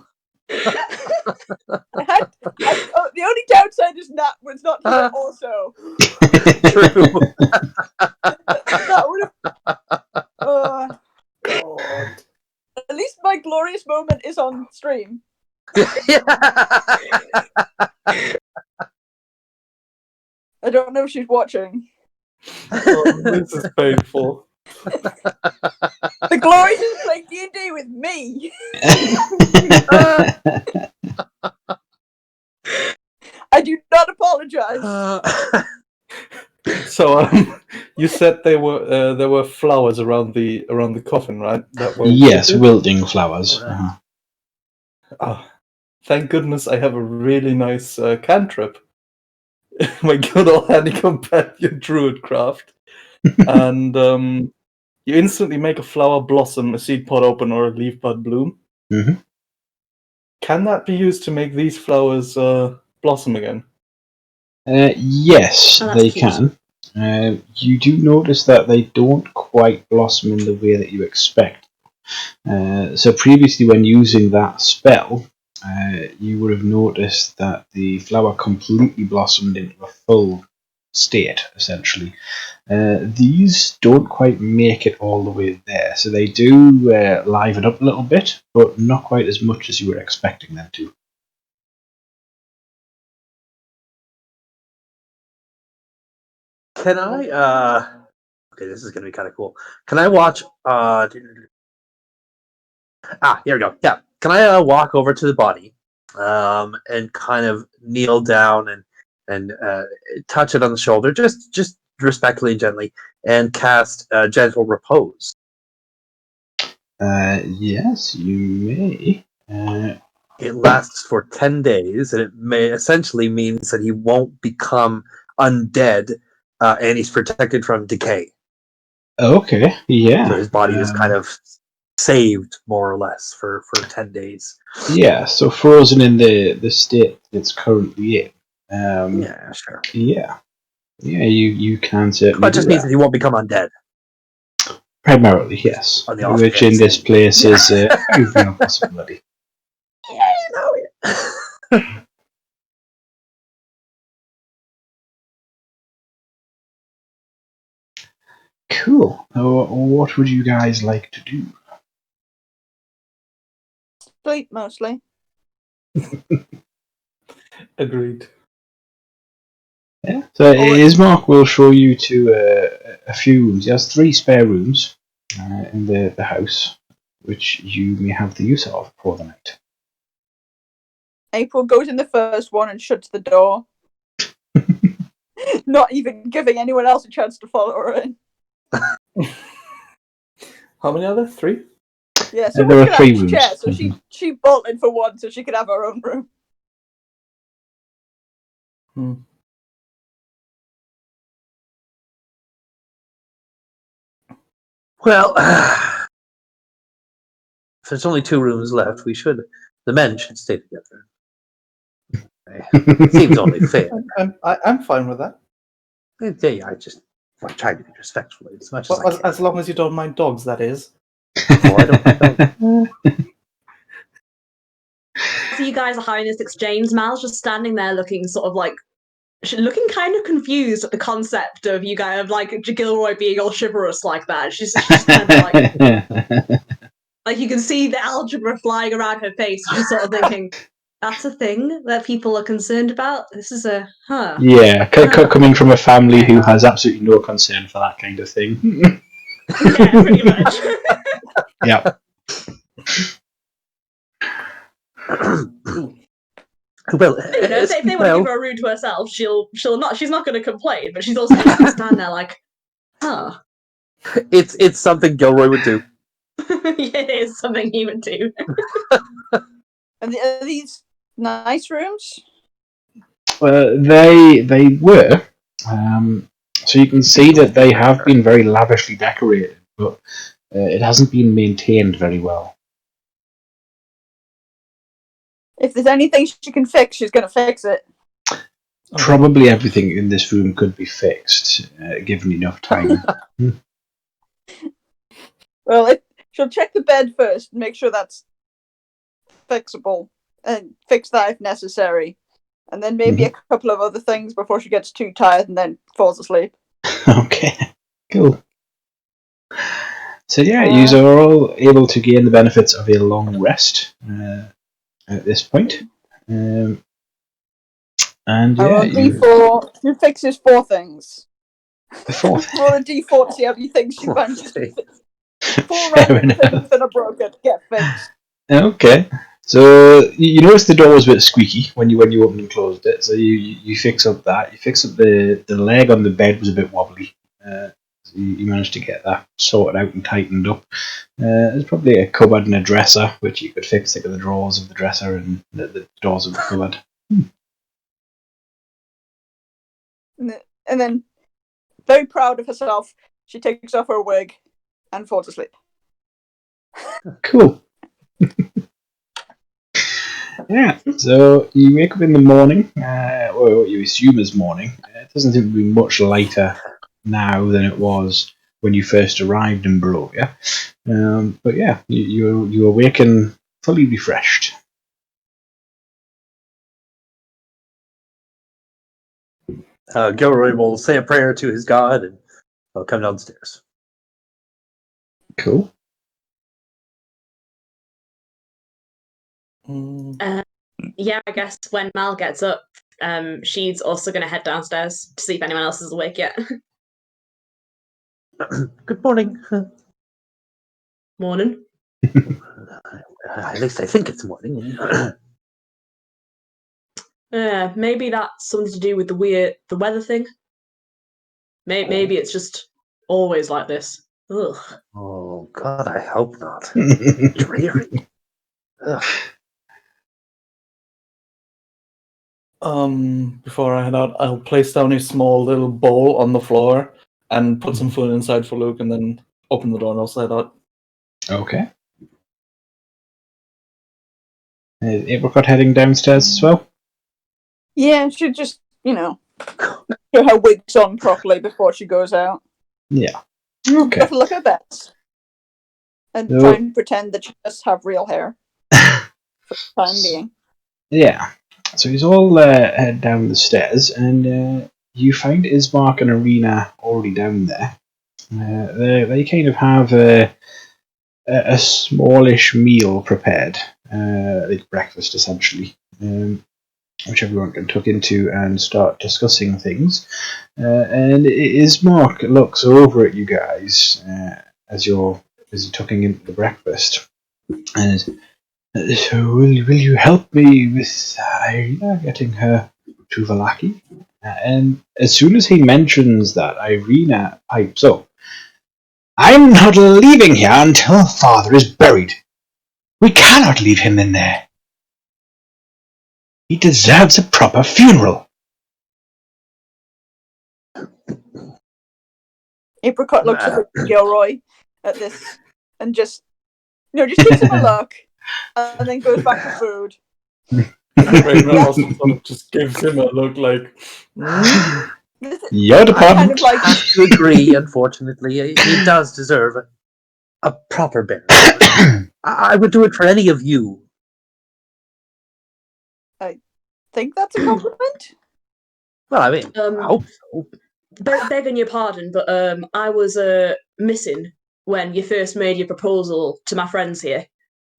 The only downside is that was not here also. True. That would have. God. At least my glorious moment is on stream. I don't know if she's watching. Oh, this is painful. The glorious is playing D&D with me. I do not apologize. So you said there were flowers around the coffin, right? That were Yes, wilted? wilting flowers. Uh-huh. Oh, thank goodness I have a really nice cantrip. My good old handy companion Druidcraft. And you instantly make a flower blossom, a seed pod open, or a leaf bud bloom. Mhm. Can that be used to make these flowers blossom again? Yes, Oh, that's they cute. can. You do notice that they don't quite blossom in the way that you expect. So previously, when using that spell, you would have noticed that the flower completely blossomed into a full state, essentially. These don't quite make it all the way there, so they do liven up a little bit, but not quite as much as you were expecting them to. Can I okay, this is gonna be kind of cool. Can I watch here we go. Yeah. Can I walk over to the body and kind of kneel down and touch it on the shoulder, just respectfully and gently, and cast gentle repose? Yes, you may. It lasts for 10 days, and it may essentially means that he won't become undead, and he's protected from decay. Okay, yeah. So his body is kind of saved, more or less, for 10 days. Yeah, so frozen in the state it's currently in. Yeah, sure. Yeah. Yeah, you can certainly But it just do means that. that he won't become undead. Primarily, yes. On the off Which in chance. this place is a very real possibility. Yeah, you know. Cool. What would you guys like to do? Sleep mostly. Agreed. Yeah. So Ismark will show you to a few rooms. He has 3 spare rooms in the house, which you may have the use of for the night. April goes in the first one and shuts the door. Not even giving anyone else a chance to follow her in. How many are there? 3? Yeah, There someone are could 3 have a rooms. chair, so she bolted for one so she could have her own room. Well, if there's only 2 rooms left, the men should stay together. It seems only fair. I'm fine with that. Yeah, I try to be respectful as much as I Well, can. as long as you don't mind dogs, that is. Oh, I don't mind dogs. So you guys are having this exchange. Mal's just standing there looking sort of like, looking kind of confused at the concept of you guys, of like Gilroy being all chivalrous like that. She's kind of like you can see the algebra flying around her face. She's sort of thinking, that's a thing that people are concerned about. This is a Yeah, coming from a family who has absolutely no concern for that kind of thing. Yeah, pretty much. Yeah. Well, You know, if they want to give her a room to herself, she's not going to complain, but she's also just going to stand there like, it's something Gilroy would do. It is something he would do. And are these nice rooms? They were. So you can see that they have been very lavishly decorated, but it hasn't been maintained very well. If there's anything she can fix, she's going to fix it. Probably everything in this room could be fixed, given enough time. Well, she'll check the bed first and make sure that's fixable, and fix that if necessary. And then maybe a couple of other things before she gets too tired and then falls asleep. Okay, cool. So yeah, you are all able to gain the benefits of a long rest at this point. And yeah, D4, she fixes 4 things. The 4th. Roll a D4 to see how many things she manages to fix. 4 random things that are broken get fixed. Okay. So you notice the door was a bit squeaky when you opened and closed it. So you fix up that. You fix up the leg on the bed was a bit wobbly. So you managed to get that sorted out and tightened up. There's probably a cupboard and a dresser which you could fix, like the drawers of the dresser and the doors of the cupboard. And then, very proud of herself, she takes off her wig and falls asleep. Cool. Yeah, so you wake up in the morning, or what you assume is morning. It doesn't seem to be much lighter now than it was when you first arrived in Barrovia. But yeah, you awaken fully refreshed. Gilroy will say a prayer to his god and I'll come downstairs. Cool. Yeah, I guess when Mal gets up, she's also going to head downstairs to see if anyone else is awake yet. Good morning. Morning. At least I think it's morning. Maybe that's something to do with the weather thing. Maybe it's just always like this. Ugh. Oh God, I hope not. Dreary. Ugh. Before I head out, I'll place down a small little bowl on the floor and put some food inside for Luke, and then open the door and I'll head out. Okay. Is Apricot heading downstairs as well? Yeah, she'll just, put her wigs on properly before she goes out. Yeah. Okay. Got to look her best. And try and pretend that she does have real hair. For the time being. Yeah. So he's all head down the stairs, and you find Ismark and Arena already down there. They kind of have a smallish meal prepared. like breakfast essentially, which everyone can tuck into and start discussing things. And Ismark looks over at you guys as you're tucking into the breakfast, and so will you help me with Irina getting her to Valaki? And as soon as he mentions that, Irina pipes up. I'm not leaving here until father is buried. We cannot leave him in there. He deserves a proper funeral. Apricot looks up at Gilroy at this and just gives him a look and then goes back to food. Raven also sort of just gives him a look like, Your department. I have to agree, unfortunately. He does deserve a proper burial. I would do it for any of you. I think that's a compliment. Well, I mean, I hope so. Begging your pardon, but I was missing when you first made your proposal to my friends here,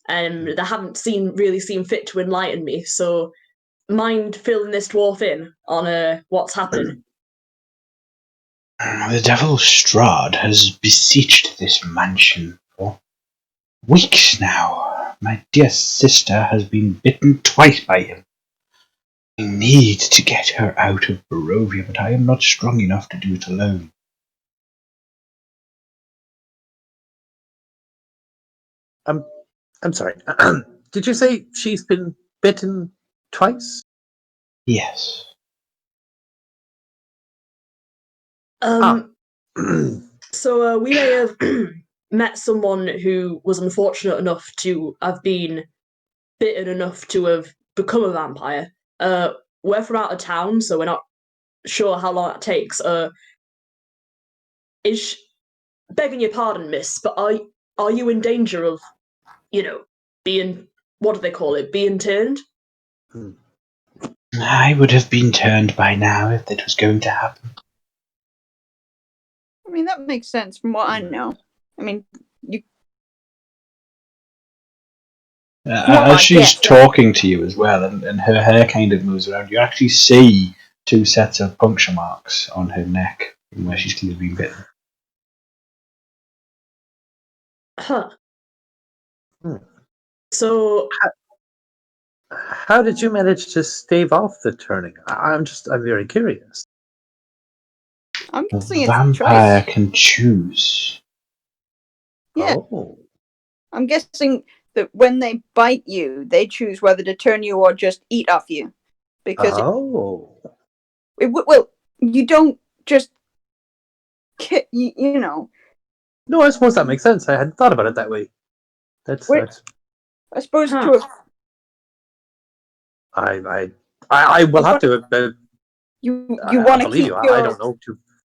and they haven't really seen fit to enlighten me. So, mind filling this dwarf in on what's happening? The devil Strahd has besieged this mansion for weeks now. My dear sister has been bitten twice by him. I need to get her out of Barrovia, but I am not strong enough to do it alone. I'm sorry. Did you say she's been bitten twice? Yes. So we may have met someone who was unfortunate enough to have been bitten enough to have become a vampire. We're from out of town, so we're not sure how long that takes. Begging your pardon, miss, but are you in danger of, being, what do they call it, being turned? I would have been turned by now if that was going to happen. I mean, that makes sense from what I know. I mean, as she's talking to you as well, and her hair kind of moves around, you actually see 2 sets of puncture marks on her neck from where she's clearly been bitten. Huh. So, how did you manage to stave off the turning? I'm very curious. I'm A guessing vampire it's choice. can choose. Yeah. Oh. I'm guessing that when they bite you, they choose whether to turn you or just eat off you. Because well, you don't just you know. No, I suppose that makes sense. I hadn't thought about it that way. That's I suppose Huh. I will have to. You want to believe keep you. your. I don't know.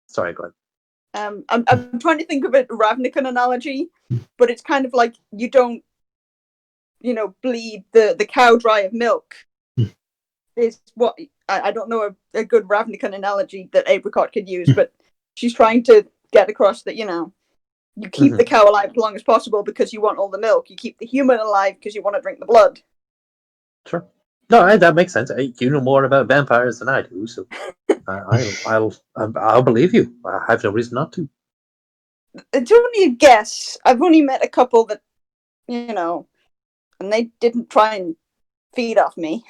Sorry, go ahead. I'm trying to think of a Ravnican analogy, but it's kind of like you don't, bleed the cow dry of milk. Is what I don't know a good Ravnican analogy that Apricot could use, but she's trying to get across that you keep the cow alive as long as possible because you want all the milk. You keep the human alive because you want to drink the blood. Sure. No, that makes sense. You know more about vampires than I do, so I'll believe you. I have no reason not to. It's only a guess. I've only met a couple that, and they didn't try and feed off me.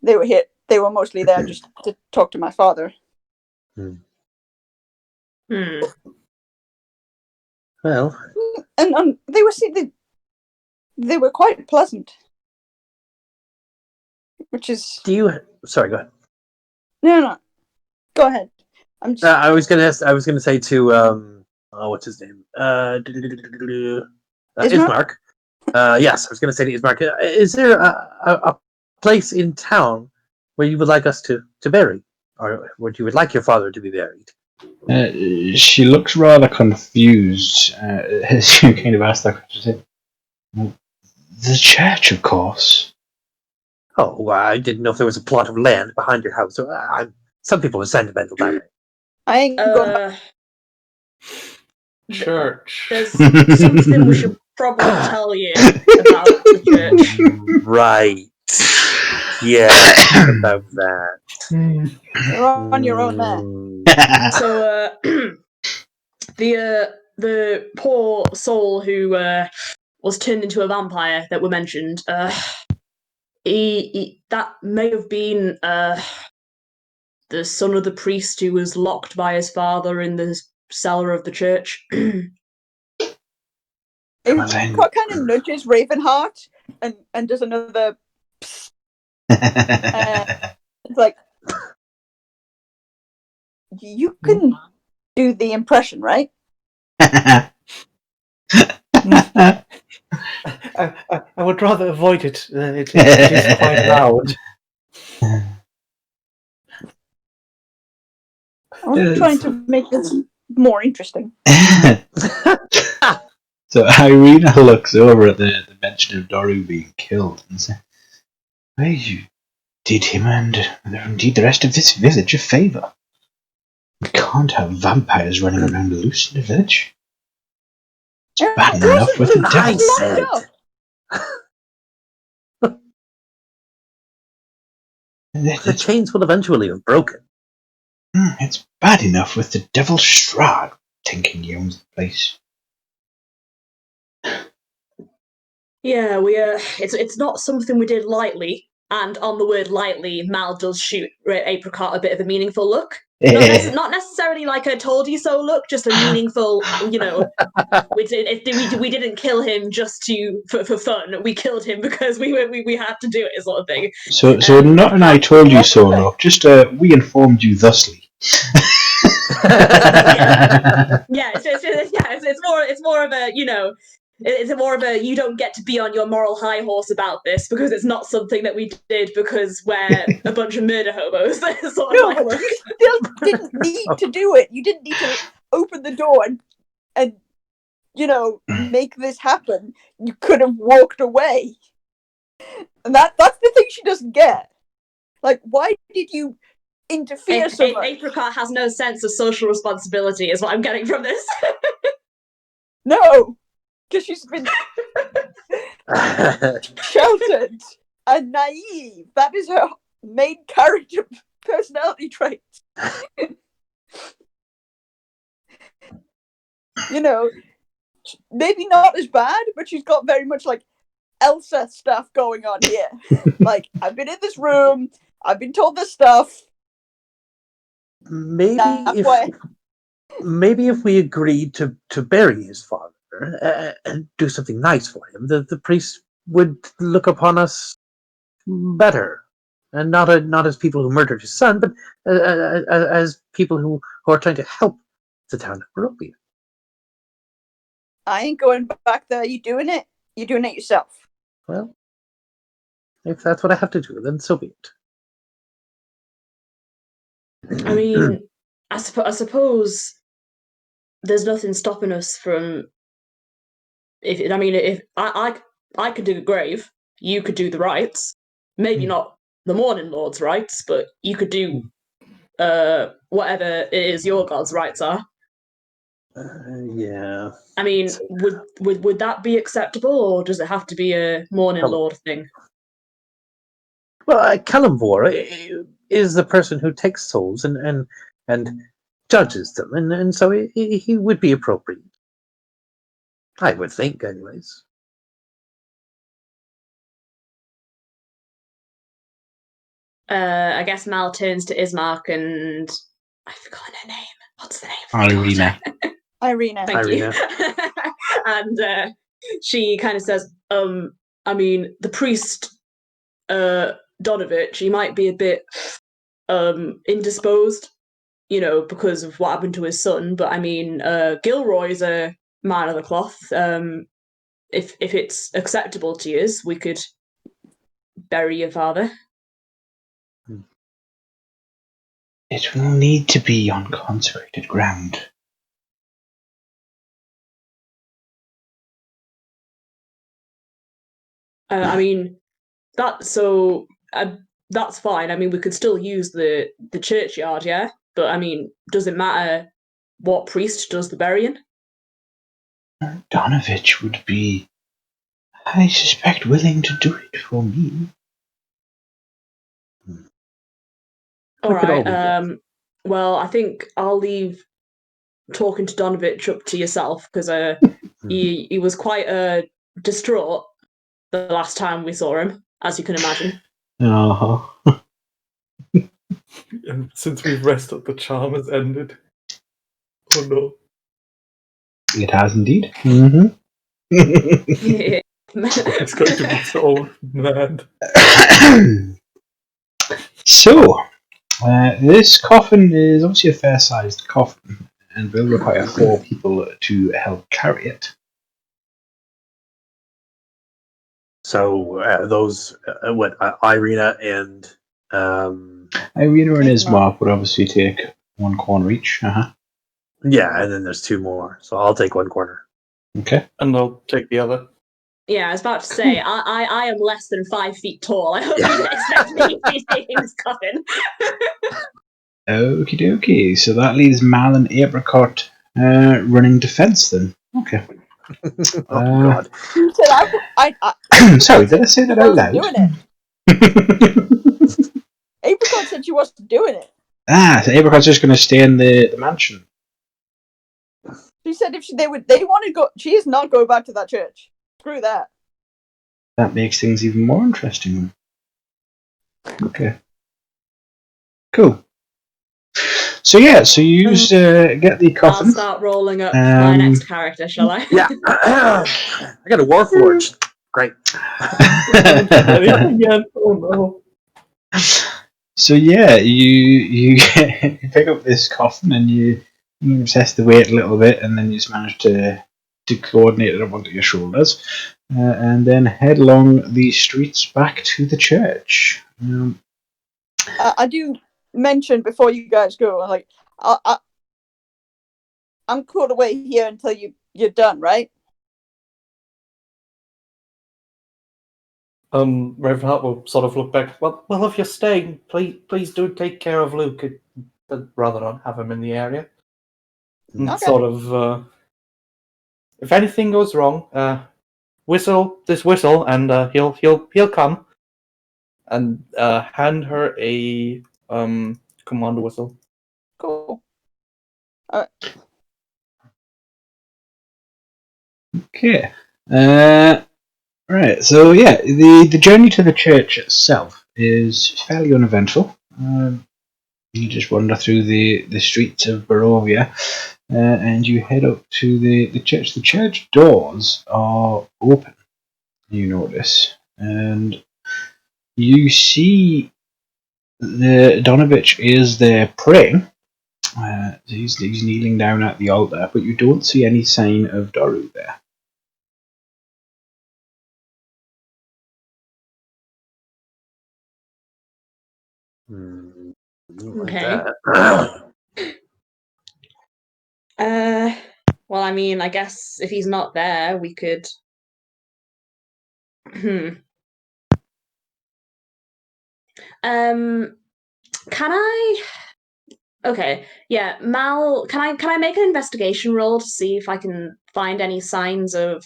They were here. They were mostly there just to talk to my father. Well, and they were quite pleasant. Which is. Sorry, go ahead. No. Go ahead. I'm just. I was gonna say to what's his name? Ismark. Yes, I was gonna say to Ismark. Is there a place in town where you would like us to bury, or where you would like your father to be buried? She looks rather confused as you kind of ask that question. The church, of course. Oh, I didn't know if there was a plot of land behind your house. Some people are sentimental that way. I ain't going back. Church. There's something we should probably tell you about the church. Right. Yeah, about that. You're on your own there. So the poor soul who was turned into a vampire that were mentioned, he that may have been the son of the priest who was locked by his father in the cellar of the church. Well, then- Apricot kind of nudges Ravenheart and does another. Psst. It's like, you can do the impression, right? I would rather avoid it. It is quite loud. I'm trying to make this more interesting. So Irina looks over at the mention of Doru being killed and says, "Well, you did him and indeed the rest of this village a favour. We can't have vampires running around loose in the village. It's bad enough with the devil." The chains will eventually have broken. It's bad enough with the devil Strahd thinking he owns the place. Yeah, it's not something we did lightly. And on the word lightly, Mal does shoot Apricot a bit of a meaningful look. Not necessarily like a told you so look, just a meaningful, we didn't kill him just for fun. We killed him because we had to do it, sort of thing. So not an I told you so look, just we informed you thusly. It's more of a, it's more of a, you don't get to be on your moral high horse about this because it's not something that we did because we're a bunch of murder hobos. No, but you still didn't need to do it. You didn't need to open the door and make this happen. You could have walked away. And that's the thing she doesn't get. Like, why did you interfere so much? Apricot has no sense of social responsibility, is what I'm getting from this. No, because she's been sheltered and naive. That is her main character personality trait. Maybe not as bad, but she's got very much like Elsa stuff going on here. Like, I've been in this room, I've been told this stuff. Maybe if we agreed to bury his father and do something nice for him, the priest would look upon us better, and not as people who murdered his son, but as people who are trying to help the town of Barrovia. I ain't going back there. You doing it? You're doing it yourself. Well, if that's what I have to do, then so be it. I mean, I suppose there's nothing stopping us from. If I could do the grave, you could do the rites. Maybe not the Morning Lord's rites, but you could do whatever it is your god's rites are. Yeah. I mean, would that be acceptable, or does it have to be a Morning Lord thing? Well, Kalimvor is the person who takes souls and judges them, and so he would be appropriate. I would think, anyways. I guess Mal turns to Ismark and I've forgotten her name. What's the name? Irina. Irina. Thank you. And she kind of says, I mean, the priest, Donovich, he might be a bit indisposed, because of what happened to his son. But I mean, Gilroy's a man of the cloth. If it's acceptable to you, we could bury your father. It will need to be on consecrated ground. I mean, that's fine. I mean, we could still use the churchyard, yeah? But I mean, does it matter what priest does the burying? Donovich would be, I suspect, willing to do it for me. All We could all right. be Well, I think I'll leave talking to Donovich up to yourself because he was quite distraught the last time we saw him, as you can imagine. Uh-huh. And since we've rested, the charm has ended. Oh no. It has indeed. Mm-hmm. It's going to be so mad. So, this coffin is obviously a fair-sized coffin and will require 4 people to help carry it. So those, Irina and Irina and Ismark. Ismark would obviously take 1 corner each. yeah, and then there's 2 more. So I'll take 1 corner. Okay. And I'll take the other. Yeah, I was about to say, I am less than 5 feet tall. I hope you didn't expect me to be taking this coffin. Okie dokie. So that leaves Mal and Apricot running defense then. Okay. Oh God. You said Sorry, did I say she that out wasn't loud? doing it. Apricot said she wasn't doing it. So Apricot's just going to stay in the mansion. She said if they want to go, she is not going back to that church. Screw that. That makes things even more interesting. Okay. Cool. So yeah, so you use get the I'll coffin. start rolling up my next character, shall I? Yeah. I got a Warforged. Great. Anything yet? Oh no. So yeah, you pick up this coffin and you assess the weight a little bit, and then you just manage to coordinate it up onto your shoulders, and then head along the streets back to the church. I do mention before you guys go, like I'm cool to wait here until you're done, right? Ravenheart will sort of look back. Well, if you're staying, please do take care of Luke. I'd rather not have him in the area. And Okay. sort of, if anything goes wrong, whistle this whistle, and he'll come. And hand her a command whistle. Cool. Okay. Right. So yeah, the journey to the church itself is fairly uneventful. You just wander through the streets of Barrovia, and you head up to the church. The church doors are open, you notice, and you see the Donovich is there praying. He's kneeling down at the altar, but you don't see any sign of Doru there. Okay. That. Well, I mean, I guess if he's not there, we could. Can I? Okay, yeah, Mal. Can I make an investigation roll to see if I can find any signs of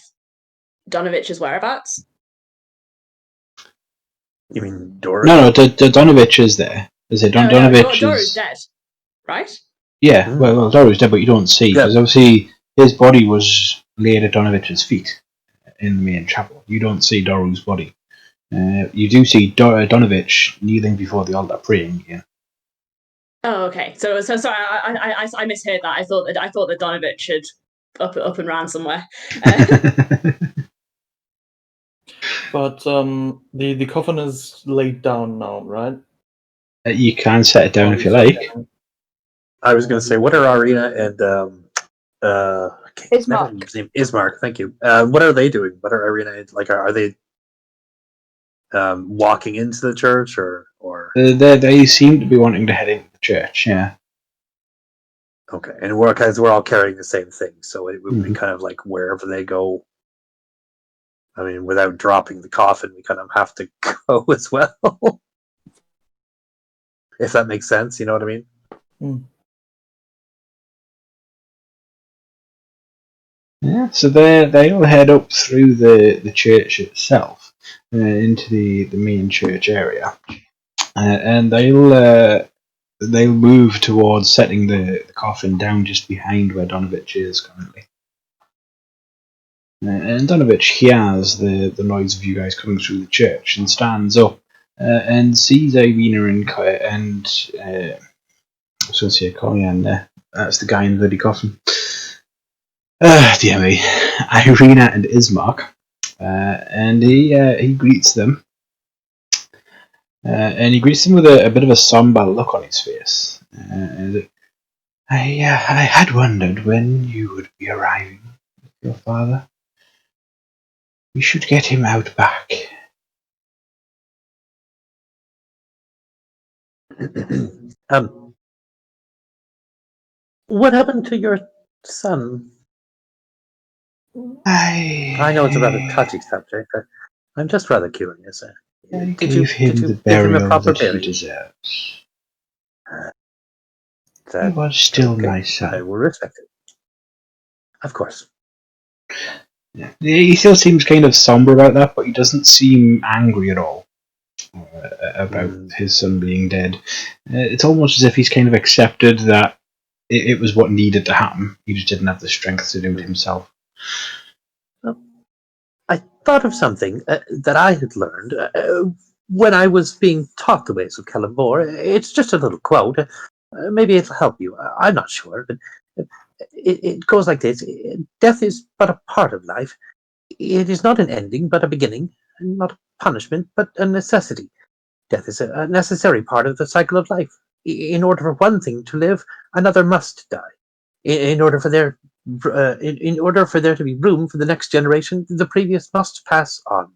Donovich's whereabouts? You mean Doru? No, Donovich is there. Is it Donovich Doru's is dead, right? Yeah, well, Doru's dead, but you don't see because obviously his body was laid at Donovich's feet in the main chapel. You don't see Doru's body. You do see Donovich kneeling before the altar praying again. Oh, okay. So sorry, I misheard that. I thought that Donovich had up and ran somewhere. But the coffin is laid down now, right? You can set it down if you like. I was going to say, what are Arena and Ismark. his name Ismark. Thank you. What are they doing? What are Arena like? Are they walking into the church or? They seem to be wanting to head into the church. Yeah. Okay, and we're all carrying the same thing, so it would be kind of like wherever they go. I mean, without dropping the coffin, we kind of have to go as well. If that makes sense, you know what I mean? Yeah, so they'll head up through the church itself into the main church area, and they'll move towards setting the coffin down just behind where Donovich is currently. And Donovich hears the noise of you guys coming through the church and stands up and sees Irina and I was going to say Corian there. That's the guy in the bloody coffin. Dear me, Irina and Ismark, and he greets them, and he greets them with a bit of a somber look on his face. I had wondered when you would be arriving with your father. We should get him out back. What happened to your son? I know it's a rather touchy subject, but I'm just rather curious. I Did you gave him the give him a burial proper that he burial? deserves. He That, was still okay, my I son. will respect it. Of course. Yeah. He still seems kind of somber about that, but he doesn't seem angry at all about his son being dead. It's almost as if he's kind of accepted that it was what needed to happen. He just didn't have the strength to do it himself. I thought of something that I had learned when I was being taught the ways of Calimbor. It's just a little quote. Maybe it'll help you. I'm not sure, but it goes like this. Death is but a part of life. It is not an ending, but a beginning. Not a punishment, but a necessity. Death is a necessary part of the cycle of life. In order for one thing to live, another must die. In order for there to be room for the next generation, the previous must pass on.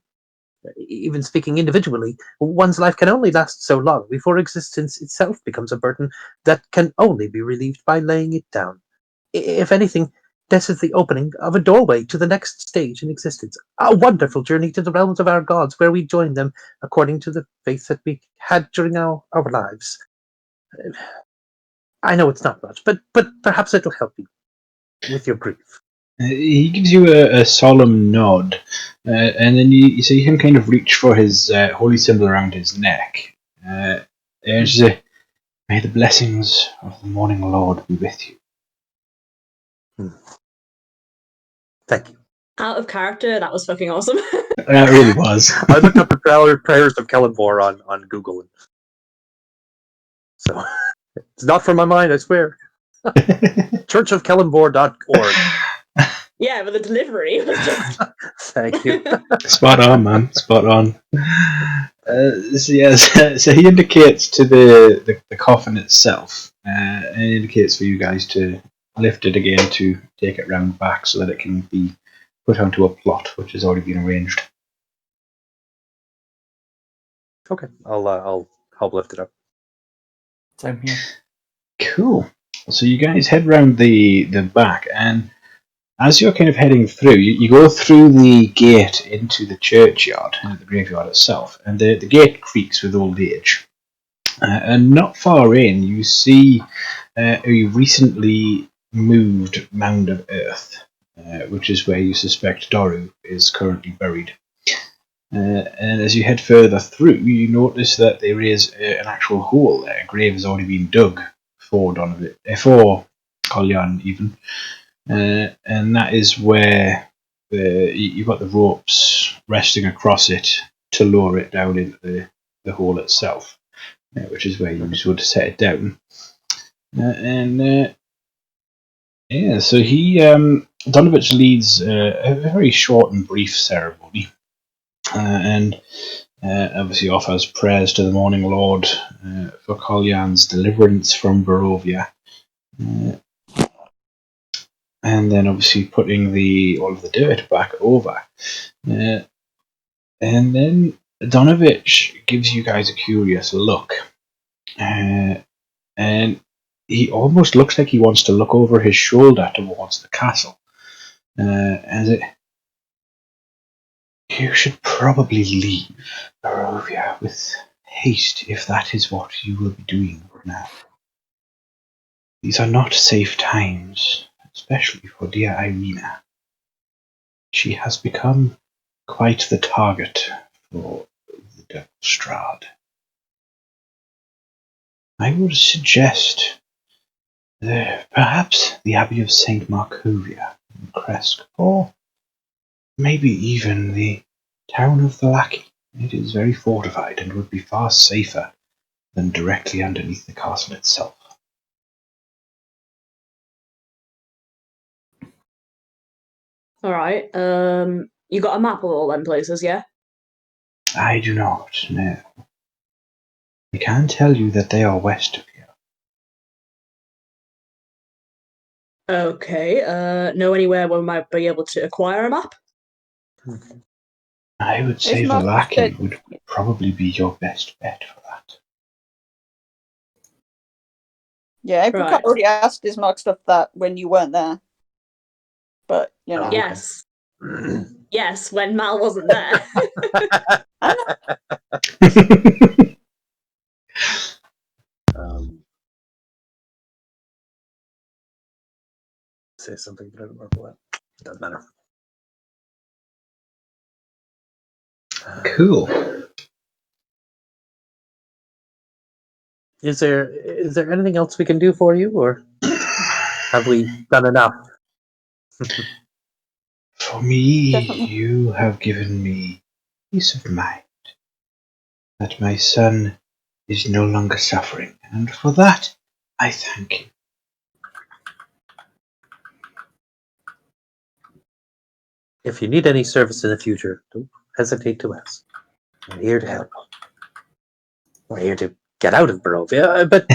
Even speaking individually, one's life can only last so long before existence itself becomes a burden that can only be relieved by laying it down. If anything, this is the opening of a doorway to the next stage in existence, a wonderful journey to the realms of our gods, where we join them according to the faith that we had during our lives. I know it's not much, but perhaps it'll help you with your grief. He gives you a solemn nod, and then you see him kind of reach for his holy symbol around his neck. And she says, "May the blessings of the morning Lord be with you." Thank you. Out of character, that was fucking awesome. That really was. I looked up the prayers of Calimbor on Google. So it's not from my mind, I swear. Churchofcalimbor.org. Yeah, but the delivery was just. Thank you. Spot on, man. Spot on. So he indicates to the coffin itself, and he indicates for you guys to lift it again to take it round back so that it can be put onto a plot which has already been arranged. Okay, I'll help lift it up. Same here. Cool. So you guys head round the back, and as you're kind of heading through, you go through the gate into the churchyard, the graveyard itself, and the gate creaks with old age. And not far in, you see a recently moved mound of earth, which is where you suspect Doru is currently buried. And as you head further through, you notice that there is an actual hole there. A grave has already been dug for for Kolyan even. And that is where you've got the ropes resting across it to lower it down into the hole itself, which is where you would set it down. So Donovich leads a very short and brief ceremony, and obviously offers prayers to the Morning Lord for Kolyan's deliverance from Barrovia. And then obviously putting all of the dirt back over. And then Donovich gives you guys a curious look. And he almost looks like he wants to look over his shoulder towards the castle. You should probably leave Barrovia with haste if that is what you will be doing now. These are not safe times, especially for dear Irina. she has become quite the target for the Devil Strahd. I would suggest perhaps the Abbey of St. Markovia in Kresk, or maybe even the town of the Lackey. It is very fortified and would be far safer than directly underneath the castle itself. Alright, you got a map of all them places, yeah? I do not know. I can tell you that they are west of here. Okay, know anywhere where we might be able to acquire a map? I would say It's the not Lackey that- would probably be your best bet for that. Yeah, Apricot Right. already asked his Mark stuff that when you weren't there. But, you know. Okay. Yes. Yes, when Mal wasn't there. Say something, but I don't remember what. It doesn't matter. Cool. Is there anything else we can do for you, or have we done enough? For me, Definitely. you have given me peace of mind that my son is no longer suffering, and for that, I thank you. If you need any service in the future, don't hesitate to ask. We're here to help. We're here to get out of Barrovia, but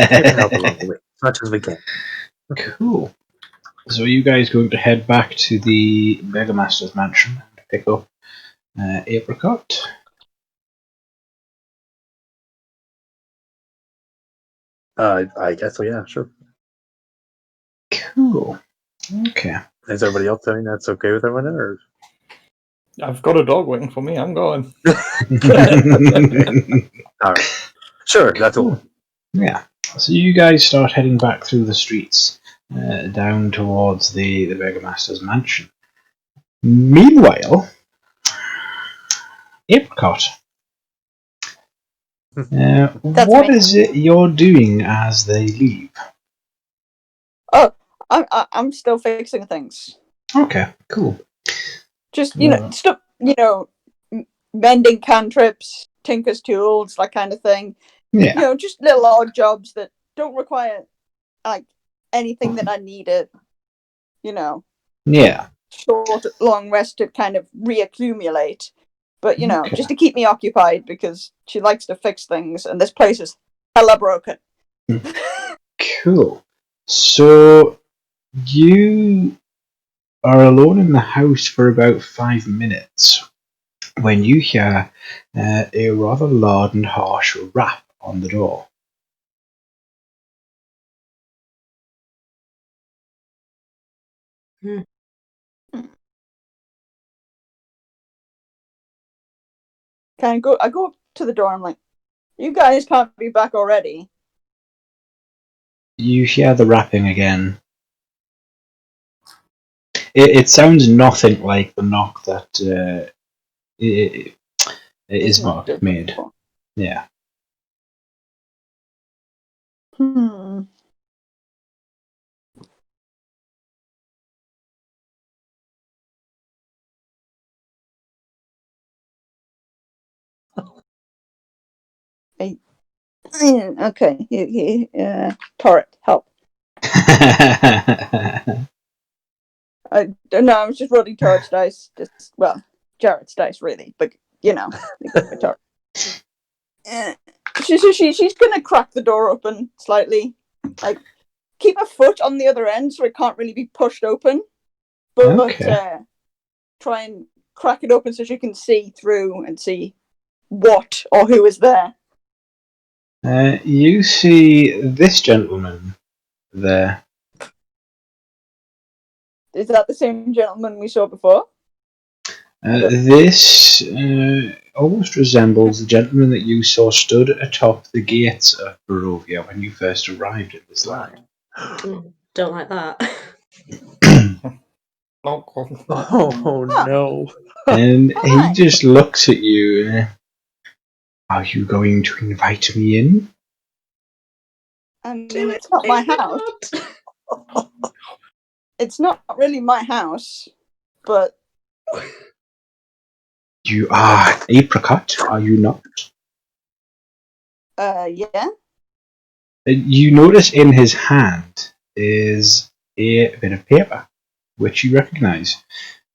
here to help along the way as much as we can. Cool. So are you guys going to head back to the Burgomaster's mansion and pick up Apricot? I guess so. Yeah, sure. Cool. Okay. Is everybody else saying that's okay with everyone, or? I've got a dog waiting for me. I'm going. All right. Sure, that's all. Yeah. So you guys start heading back through the streets down towards the Burgomaster's mansion. Meanwhile, Apricot, what me. is it you're doing as they leave? Oh, I'm still fixing things. Okay, cool. Just, you know, stuff, you know, mending cantrips, tinker's tools, that kind of thing. Yeah. You know, just little odd jobs that don't require, like, anything that I needed, you know, Yeah. short, long rest to kind of reaccumulate. But, you know, Okay. just to keep me occupied because she likes to fix things and this place is hella broken. Cool. So you are alone in the house for about 5 minutes when you hear a rather loud and harsh rap on the door. I go up to the door, I'm like, you guys can't be back already. You hear the rapping again. It sounds nothing like the knock that Ismark made. Yeah. Okay. Torret, help. I don't know. I was just rolling Torret's dice. Jared's dice, really. But you know, she's gonna crack the door open slightly, like keep a foot on the other end so it can't really be pushed open, but try and crack it open so she can see through and see what or who is there. You see this gentleman there. Is that the same gentleman we saw before? This almost resembles the gentleman that you saw stood atop the gates of Barrovia when you first arrived in this land. Don't like that. Oh no. And he Hi. just looks at you. Are you going to invite me in? I mean, it's not my house. It's not really my house, but You are apricot, are you not? yeah. You notice in his hand is a bit of paper, which you recognize.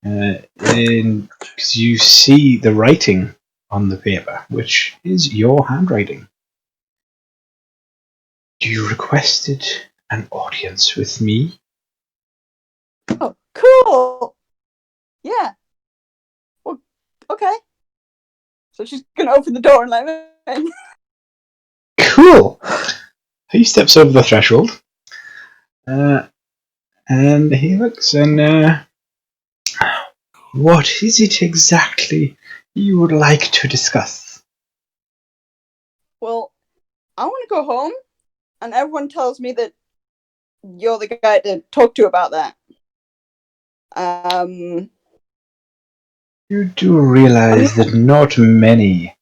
Because you see the writing on the paper, which is your handwriting. You requested an audience with me. Oh, cool. Yeah. Well, okay. So she's gonna open the door and let me in. Cool! He steps over the threshold. And he looks and what is it exactly you would like to discuss? Well, I want to go home, and everyone tells me that you're the guy to talk to about that. You do realize that not many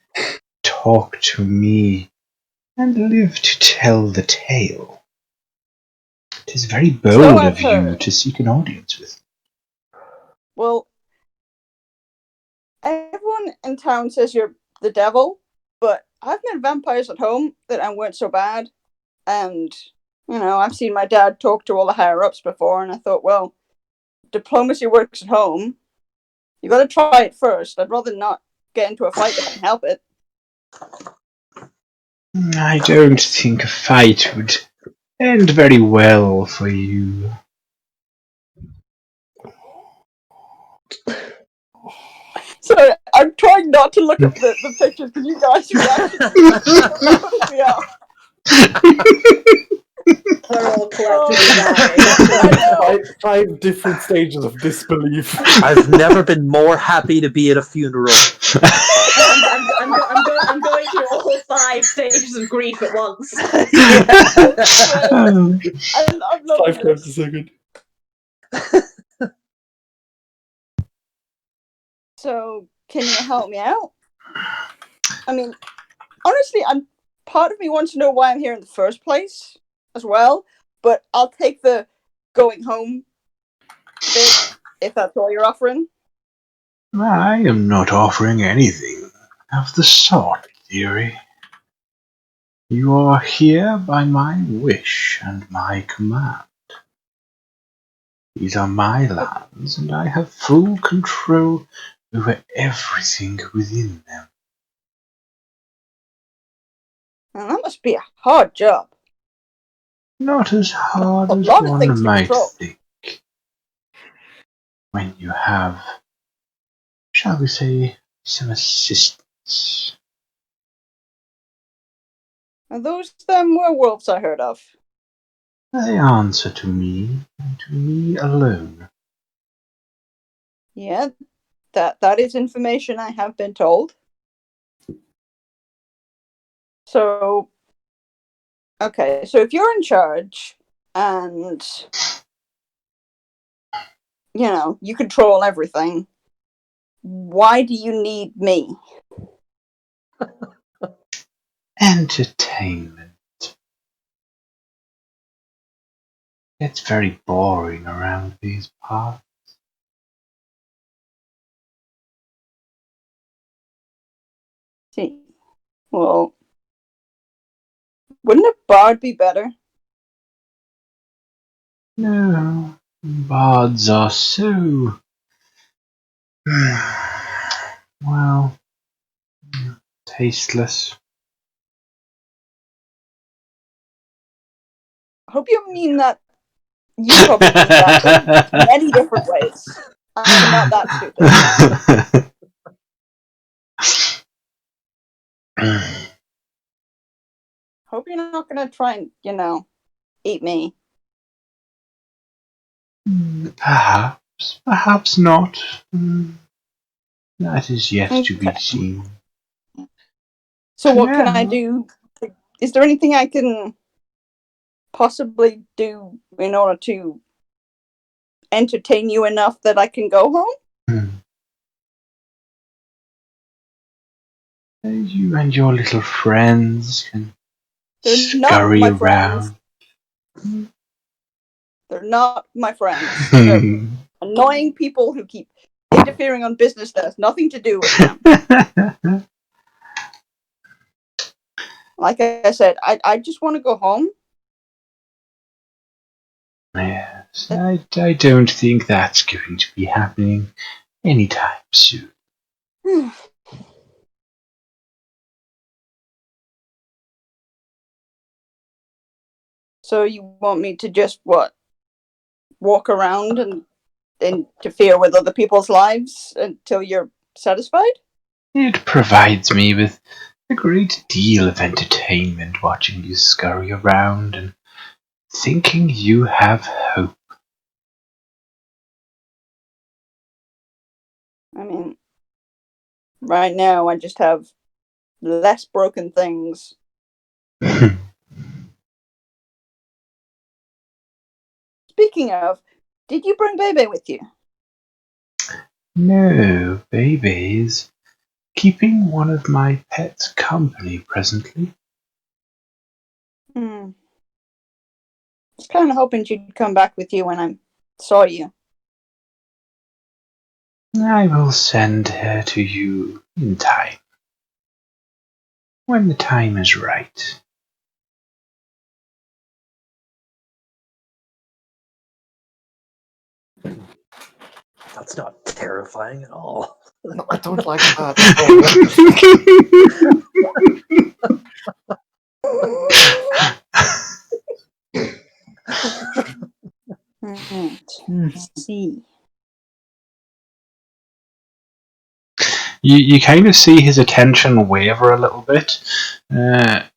talk to me and live to tell the tale. It is very bold So of I've you heard. to seek an audience with me. Well, everyone in town says you're the devil, but I've met vampires at home that weren't so bad. And, I've seen my dad talk to all the higher ups before, and I thought, well, diplomacy works at home. You gotta try it first. I'd rather not get into a fight if I can help it. I don't think a fight would end very well for you. So I'm trying not to look at the pictures because you guys' reactions are putting me off. They're all collectively I dying. know. Five different stages of disbelief. I've never been more happy to be at a funeral. I'm going through all 5 stages of grief at once. I'm loving 5 times a this. second. So can you help me out? I mean, honestly, part of me wants to know why I'm here in the first place as well, but I'll take the going home bit if that's all you're offering. I am not offering anything of the sort, dearie. You are here by my wish and my command. These are my lands, and I have full control over everything within them. And that must be a hard job. Not as hard A as lot of things one to might control. think. When you have, shall we say, some assistance. Are those them werewolves I heard of? They answer to me, and to me alone. Yeah, that is information I have been told. So, okay, so if you're in charge and, you control everything, why do you need me? Entertainment. It's very boring around these parts. See, well, wouldn't a bard be better? No, bards are so, well, tasteless. I hope you mean that. You probably mean that in many different ways. I'm not that stupid. Hope you're not gonna try and, eat me. Perhaps not. That is yet to be Okay. seen. So what can I Now, do? Is there anything I can possibly do in order to entertain you enough that I can go home? You and your little friends can They're not scurry my around. friends. They're not my friends. They're annoying people who keep interfering on business that has nothing to do with them. Like I said, I just want to go home. Yes, I don't think that's going to be happening anytime soon. So you want me to just, walk around and interfere with other people's lives until you're satisfied? It provides me with a great deal of entertainment watching you scurry around and thinking you have hope. I mean, right now I just have less broken things. Speaking of, did you bring Bebe with you? No, babies. Keeping one of my pets company presently. I was kind of hoping she'd come back with you when I saw you. I will send her to you in time. When the time is right. That's not terrifying at all. No, I don't like that. See. You kind of see his attention waver a little bit, and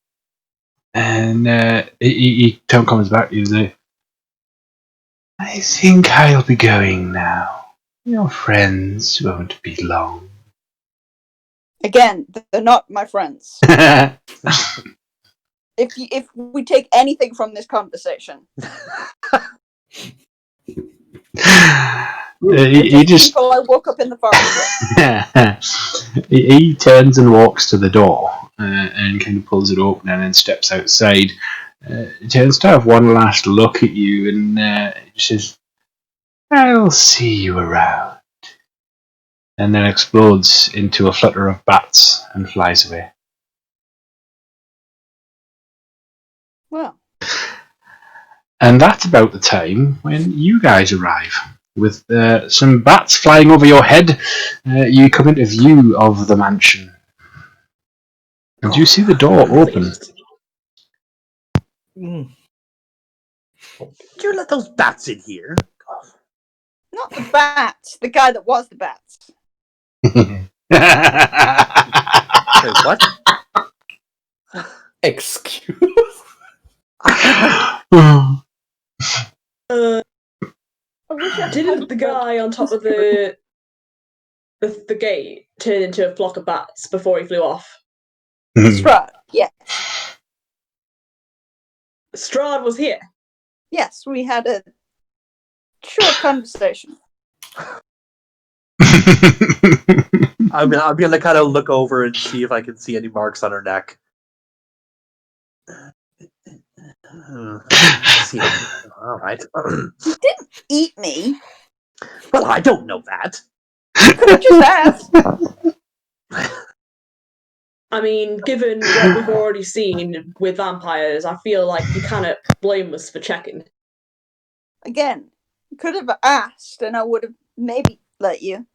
Tom comes back to you and say, I think I'll be going now. Your friends won't be long. Again, they're not my friends. If we take anything from this conversation, he just people I woke up in the forest with. he turns and walks to the door and kind of pulls it open and then steps outside. He turns to have one last look at you and says, I'll see you around. And then explodes into a flutter of bats and flies away. Well. And that's about the time when you guys arrive. With some bats flying over your head, you come into view of the mansion. And you see the door open. Did you let those bats in here? Not the bats. The guy that was the bats. Wait, what? Excuse? Didn't the guy on top of the gate turn into a flock of bats before he flew off? Strahd, yes. Strahd was here. Yes, we had a short conversation. I'm gonna kind of look over and see if I can see any marks on her neck. See. All right. He didn't eat me. Well, I don't know that. You could have just asked. I mean, given what we've already seen with vampires, I feel like you cannot blame us for checking. Again, you could have asked, and I would have maybe let you.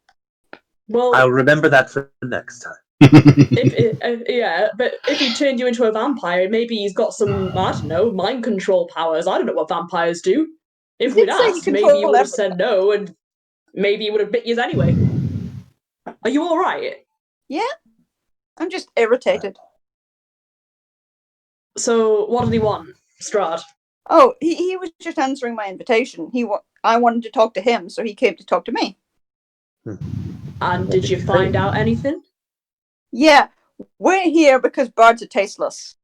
Well, I'll remember that for next time. Yeah, but if he turned you into a vampire, maybe he's got some, I don't know, mind control powers. I don't know what vampires do. If we'd asked, maybe he would have said no, and maybe he would have bit you anyway. Are you alright? Yeah, I'm just irritated. So, what did he want, Strahd? Oh, he was just answering my invitation. I wanted to talk to him, so he came to talk to me. And did you find out anything? Yeah, we're here because bards are tasteless.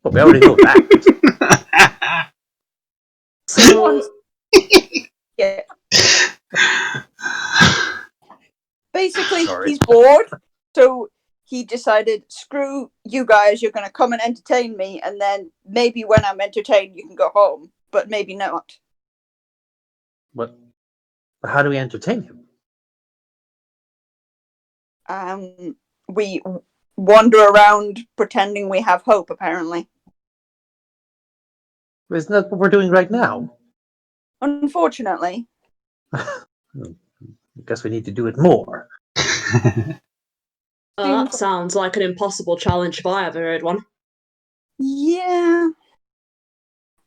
Well, we already know that. So, Yeah. Basically, Sorry. he's bored, so he decided, screw you guys, you're going to come and entertain me, and then maybe when I'm entertained, you can go home, but maybe not. What? How do we entertain him? We wander around pretending we have hope, apparently. Isn't that what we're doing right now? Unfortunately. I guess we need to do it more. That sounds like an impossible challenge if I ever heard one. Yeah.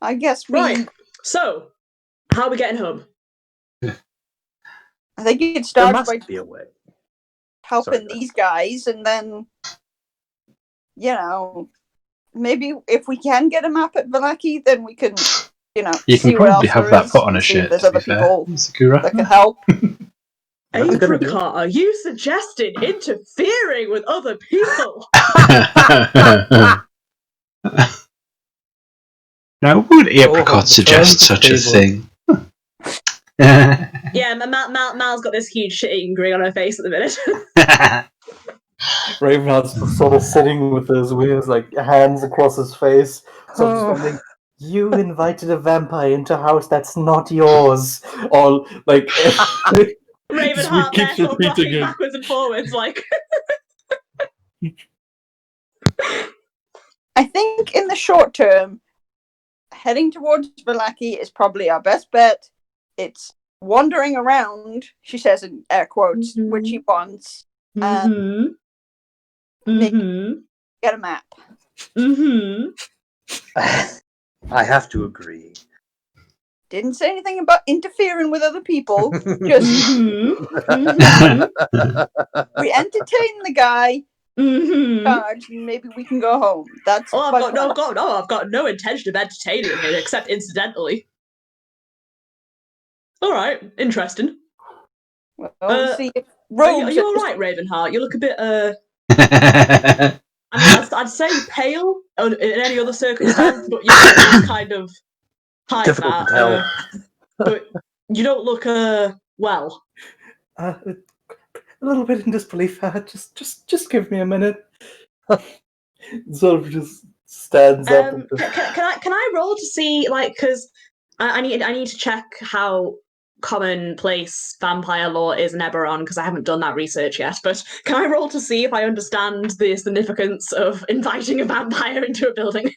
I guess we... Right. So, how are we getting home? I think it There starts must by be a way. helping Sorry, these guys, and then, maybe if we can get a map at Valaki, then we can, You can see what probably else have there that is put on a and see if shirt, there's to be other fair, people Sakura. that can help. That's a good idea. Apricot, are you suggesting interfering with other people? Now, would Apricot the suggest such a turntable. thing? Yeah, Mal's got this huge shit-eating grin on her face at the minute. Ravenheart's sort of sitting with his hands across his face, sort of just wondering, you invited a vampire into a house that's not yours. Or like Ravenheart keeps therefore repeating rocking it. backwards and forwards like... I think in the short term, heading towards Valaki is probably our best bet. It's wandering around, she says in air quotes, which she wants, and get a map. I have to agree. Didn't say anything about interfering with other people. Just we entertain the guy, charge, and maybe we can go home. That's I've got no intention of entertaining him except incidentally. All right, interesting. Well, see if Are rogues. you all right, Ravenheart? You look a bit. I mean, I'd say pale in any other circumstance, but you just kind of hide Difficult that. to tell. But you don't look well. A little bit in disbelief. Just give me a minute. Sort of just stands up. And Can I roll to see, like, because I need to check how commonplace vampire lore is in Eberron, because I haven't done that research yet. But can I roll to see if I understand the significance of inviting a vampire into a building?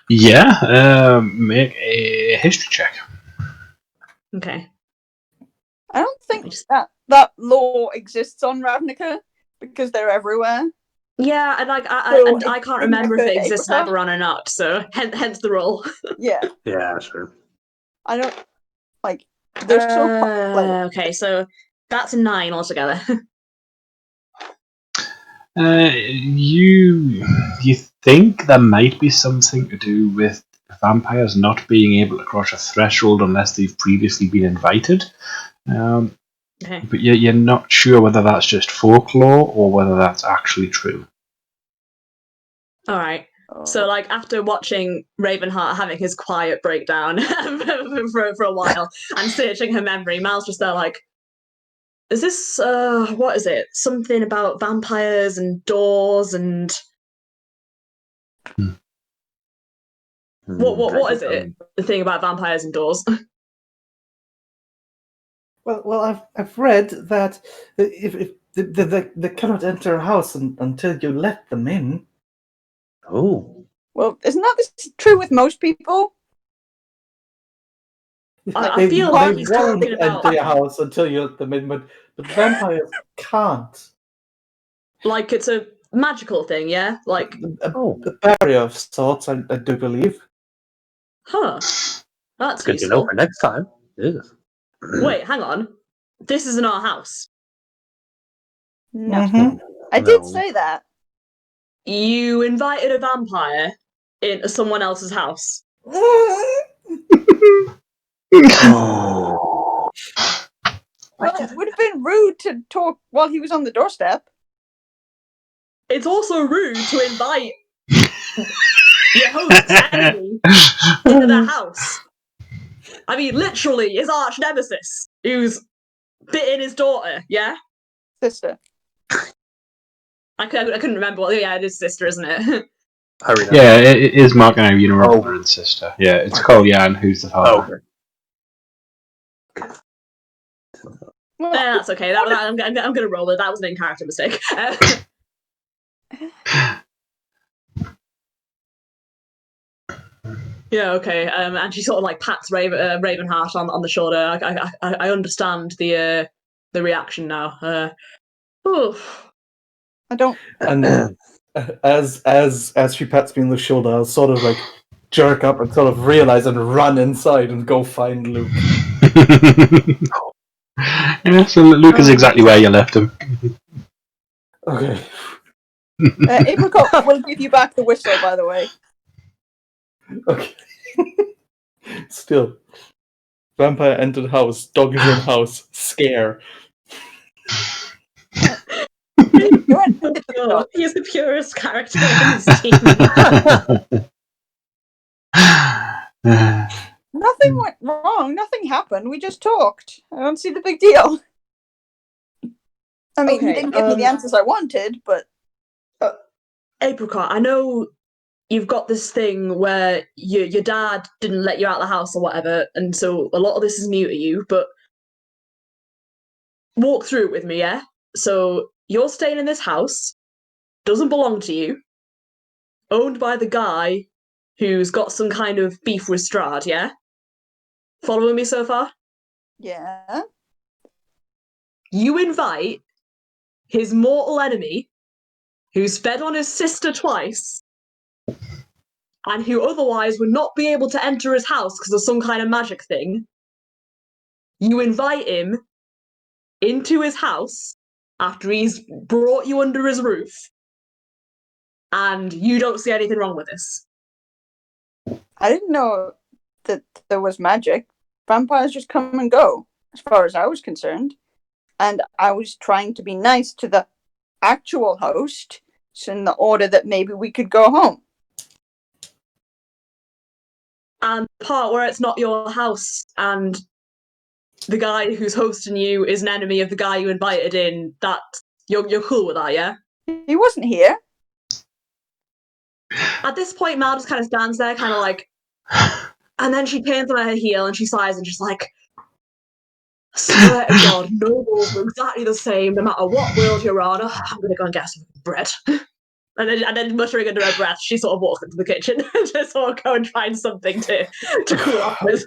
Yeah, make a history check. Okay. I don't think that law exists on Ravnica because they're everywhere. Yeah, and I can't remember if it exists in Eberron or not, so hence the roll. Yeah. Yeah, sure. I don't like. They're so okay, so that's a 9 altogether. You think there might be something to do with vampires not being able to cross a threshold unless they've previously been invited. Okay. But you're not sure whether that's just folklore or whether that's actually true. All right. So, like, after watching Ravenheart having his quiet breakdown for a while and searching her memory, Mal's just there like, is this, what is it? Something about vampires and doors and... What is it? The thing about vampires and doors? Well, I've read that if they cannot enter a house until you let them in. Oh. Well, isn't that true with most people? I feel like he's won't talking about... enter your house until you let them in, but vampires can't. Like, it's a magical thing, yeah? Like... A barrier of sorts, I do believe. Huh. That's good useful. to know for next time. Yeah. Wait, hang on. This isn't our house. No. Mm-hmm. I did say that. You invited a vampire into someone else's house. Oh. Well, it would have been rude to talk while he was on the doorstep. It's also rude to invite your host's enemy into their house. I mean, literally, his arch nemesis, who's bitten his daughter, yeah? Sister. I couldn't remember what. Yeah, it is sister, isn't it? Hurry now. Yeah, it is Mark and Irina, Oh. brother and sister. Yeah, it's called Jan, who's the father. Well, That's okay. I'm gonna roll it. That was an in-character mistake. Yeah, okay. And she sort of like pats Ravenheart on the shoulder. I understand the reaction now. Oof. I don't. And as she pats me on the shoulder, I'll sort of like jerk up and sort of realize and run inside and go find Luke. Yeah, so Luke is exactly where you left him. Okay. Apricot will give you back the whistle, by the way. Okay. Still. Vampire entered house, dog is in house, scare. You went into the Oh, dog. he's the purest character in this team. Nothing went wrong. Nothing happened. We just talked. I don't see the big deal. I mean, Okay, you didn't give me the answers I wanted, but Apricot, I know you've got this thing where your dad didn't let you out of the house or whatever, and so a lot of this is new to you, but walk through it with me, yeah? So you're staying in this house, doesn't belong to you, owned by the guy who's got some kind of beef with Strahd, yeah? Following me so far? yeah. You invite his mortal enemy, who's fed on his sister twice, and who otherwise would not be able to enter his house because of some kind of magic thing. You invite him into his house after he's brought you under his roof, and you don't see anything wrong with this. I didn't know that there was magic. Vampires just come and go, as far as I was concerned. And I was trying to be nice to the actual host, so in the order that maybe we could go home. And the part where it's not your house and the guy who's hosting you is an enemy of the guy you invited in, that you're cool with that, yeah? He wasn't here. At this point, Mal just kind of stands there, kind of like, and then she turns on her heel and she sighs and she's like, I swear to God, nobles are exactly the same no matter what world you're on. Oh, I'm gonna go and get some bread. And then muttering under her breath, she sort of walks into the kitchen and just sort of go and find something to cool off with.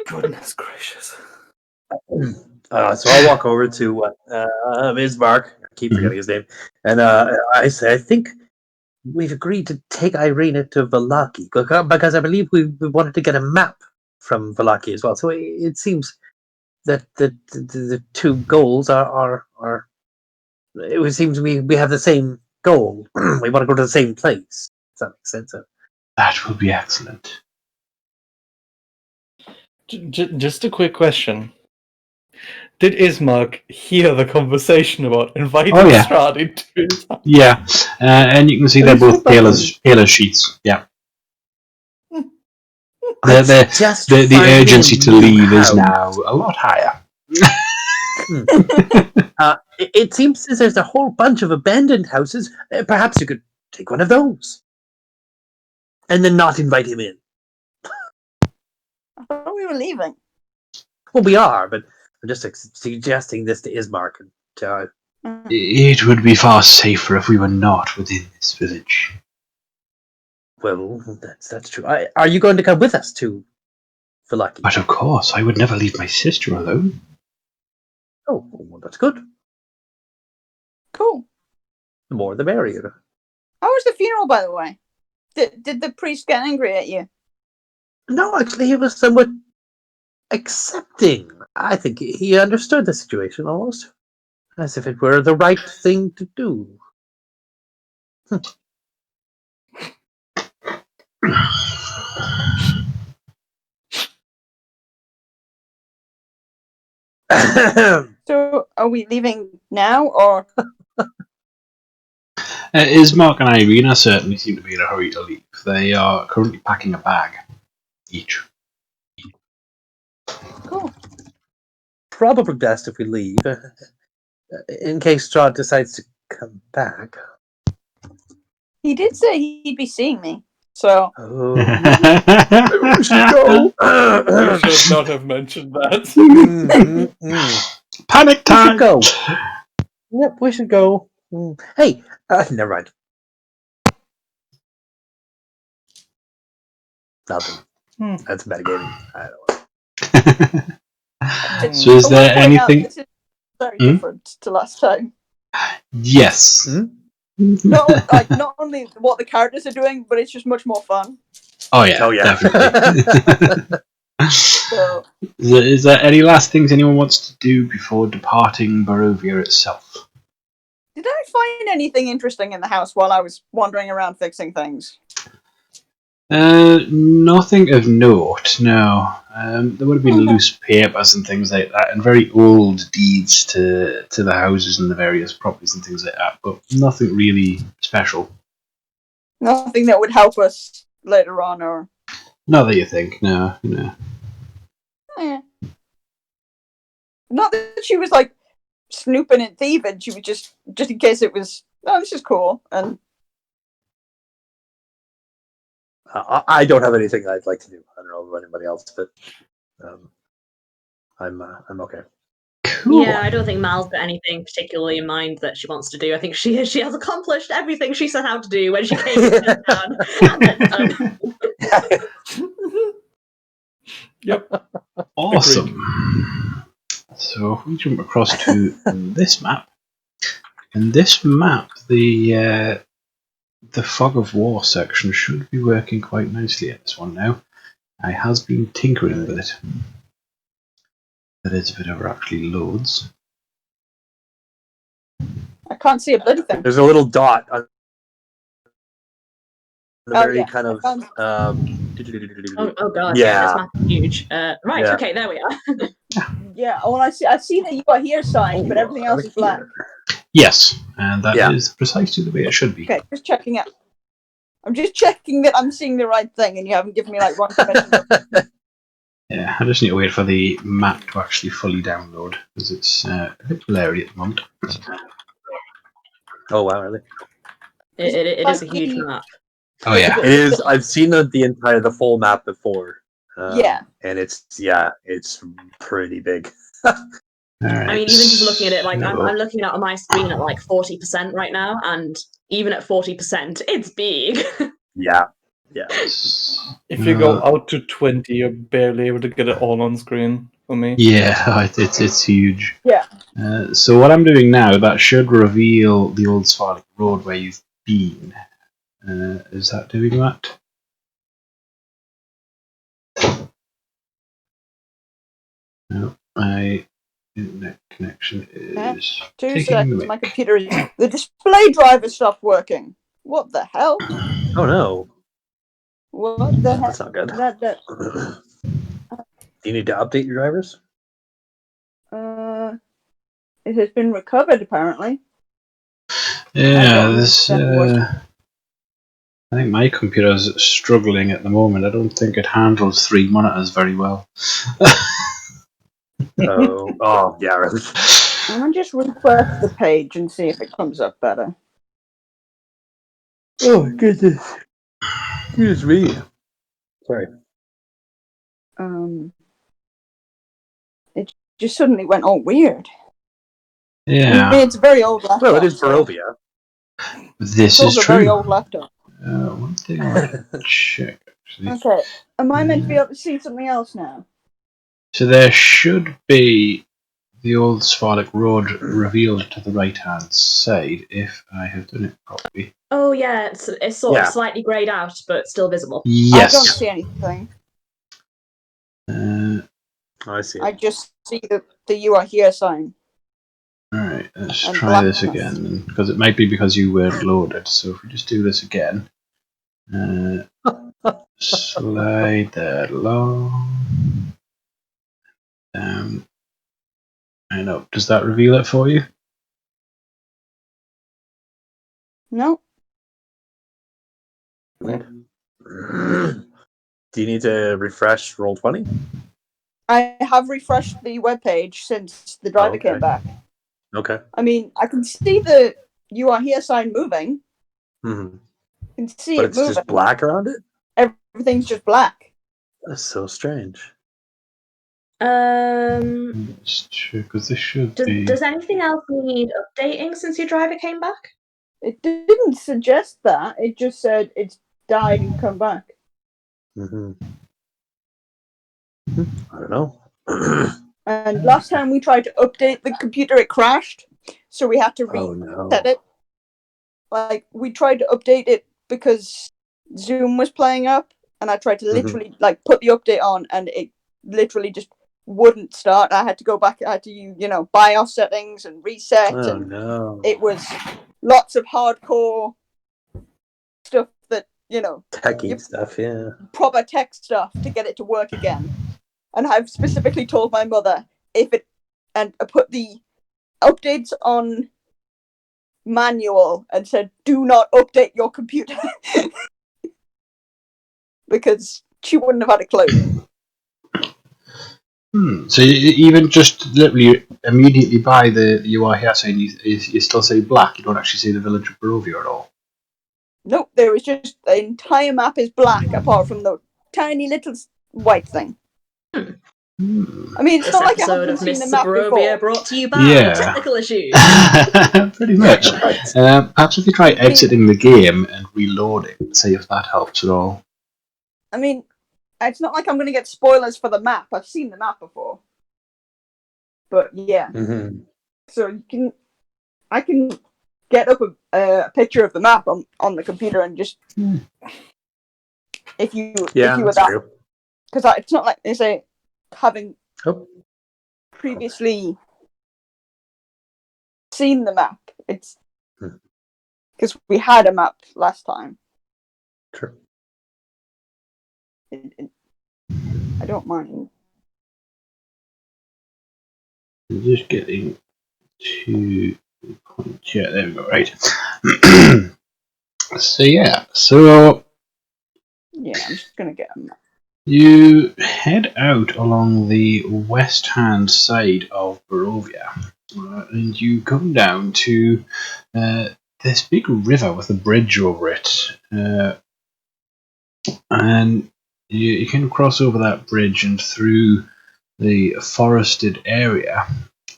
Goodness gracious. So I'll walk over to Ms. Mark. I keep forgetting his name. And I say, I think we've agreed to take Irina to Vallaki because I believe we wanted to get a map from Vallaki as well. So it seems that the two goals are it seems we have the same goal. We want to go to the same place. Does that make sense? That would be excellent. Just a quick question. Did Ismark hear the conversation about inviting Strahd into his house? Yeah, and you can see they're both pale as sheets. Yeah. The urgency to leave is now a lot higher. It seems as there's a whole bunch of abandoned houses. Perhaps you could take one of those. And then not invite him in. I thought we were leaving. Well, we are, but I'm just suggesting this to Ismark. And, It would be far safer if we were not within this village. well, that's true. Are you going to come with us to Vallaki? But of course, I would never leave my sister alone. Oh, well, that's good. Cool. The more the merrier. How was the funeral, by the way? Did the priest get angry at you? No, actually, he was somewhat accepting. I think he understood the situation almost, as if it were the right thing to do. So, are we leaving now, or? Ismark and Irina certainly seem to be in a hurry to leave. They are currently packing a bag each. Cool. Probably best if we leave, in case Strahd decides to come back. He did say he'd be seeing me, so Oh, maybe we should go. You should not have mentioned that. Panic We time! should go. Yep, we should go. Hey, never mind. Nothing. That's metagaming. I don't know. So is I there want to point out anything? this is very different to last time. Yes. Not only what the characters are doing, but it's just much more fun. Oh yeah, definitely. So Is there any last things anyone wants to do before departing Barrovia itself? did I find anything interesting in the house while I was wandering around fixing things? Nothing of note, no. There would have been loose papers and things like that, and very old deeds to the houses and the various properties and things like that, but nothing really special. Nothing that would help us later on, or Not that you think, no. eh. Not that she was like snooping and thieving. She was just in case it was. Oh, this is cool, and I don't have anything I'd like to do. I don't know about anybody else, but I'm okay. Cool. Yeah, I don't think Mal's got anything particularly in mind that she wants to do. I think she has accomplished everything she set out to do when she came to town. And Yep. Awesome. So if we jump across to this map, in this map, the fog of war section should be working quite nicely at this one now. I has been tinkering with it. That is if it ever actually loads. I can't see a bloody thing. There's a little dot on the Oh, very yeah. kind of. oh god, Yeah. this map is huge. Right, Yeah. okay, there we are. Yeah, well, I see that you are here sign, but everything else is black. Yes, and that is precisely the way it should be. Okay, just checking it. I'm just checking that I'm seeing the right thing, and you haven't given me like wrong permission. Yeah, I just need to wait for the map to actually fully download because it's a bit blurry at the moment. Oh wow, really? It is a huge map. Oh yeah, It is. I've seen the full map before. Yeah. And it's pretty big. All right. I mean, even just looking at it, like I'm looking at on my screen at like 40% right now, and even at 40%, it's big. Yeah. If you go out to 20, you're barely able to get it all on screen for me. Yeah, it's huge. Yeah. So what I'm doing now, that should reveal the old Svalek Road where you've been. Is that doing that? No, my internet connection is 2 taking seconds. the My computer is. The display driver stopped working. What the hell? Oh no. What the hell? That's not good. That. Do you need to update your drivers? It has been recovered apparently. Yeah, this. I think my computer is struggling at the moment. I don't think it handles 3 monitors very well. Oh, yeah, really. I'm gonna just refresh the page and see if it comes up better. Oh, goodness. Goodness me. Sorry. It just suddenly went all weird. Yeah. I mean, it's a very old laptop. Well, it is Barrovia. This it's is also true. a very old laptop. One thing I want to check, actually. Okay. Am I meant to be able to see something else now? So there should be the old Svalek Road revealed to the right-hand side if I have done it properly. Oh yeah, it's sort of slightly greyed out, but still visible. Yes. I don't see anything. I see. I just see the "You Are Here" sign. Alright, let's And try this blackness. again, because it might be because you weren't loaded. So if we just do this again, slide that along. I know. Does that reveal it for you? No. Do you need to refresh Roll20? I have refreshed the webpage since the driver came back. Okay. I mean, I can see the "You Are Here" sign moving. Mm-hmm. I can see But it it's moving. just black around it? Everything's just black. That's so strange. Let's check, because this should be. Does anything else need updating since your driver came back? It didn't suggest that. It just said it's died and come back. Mm-hmm. I don't know. And last time we tried to update the computer, it crashed. So we had to Oh reset no. it. Like, we tried to update it because Zoom was playing up, and I tried to literally put the update on, and it literally just wouldn't start. I had to go back. I had to BIOS settings and reset, Oh and no. it was lots of hardcore stuff that Techie stuff, yeah. proper tech stuff to get it to work again. And I've specifically told my mother I put the updates on manual and said, do not update your computer. Because she wouldn't have had a clue. So you even just literally immediately by the "You Are Here" sign, you still say black. You don't actually see the village of Barrovia at all. Nope, there was just the entire map is black apart from the tiny little white thing. I mean, it's This not like I episode haven't of seen the Mists of map Barrovia before. brought to you by technical issues. Pretty much. Perhaps if you try exiting the game and reloading, see if that helps at all. I mean, it's not like I'm going to get spoilers for the map. I've seen the map before. But yeah. Mm-hmm. So I can get up a picture of the map on the computer and just if you were that, because it's not like they say having previously seen the map. It's because we had a map last time. True. I don't mind. I'm just getting to the point here. There we go. Right. So I'm just gonna get a map. You head out along the west-hand side of Barrovia, and you come down to this big river with a bridge over it, and you can cross over that bridge and through the forested area,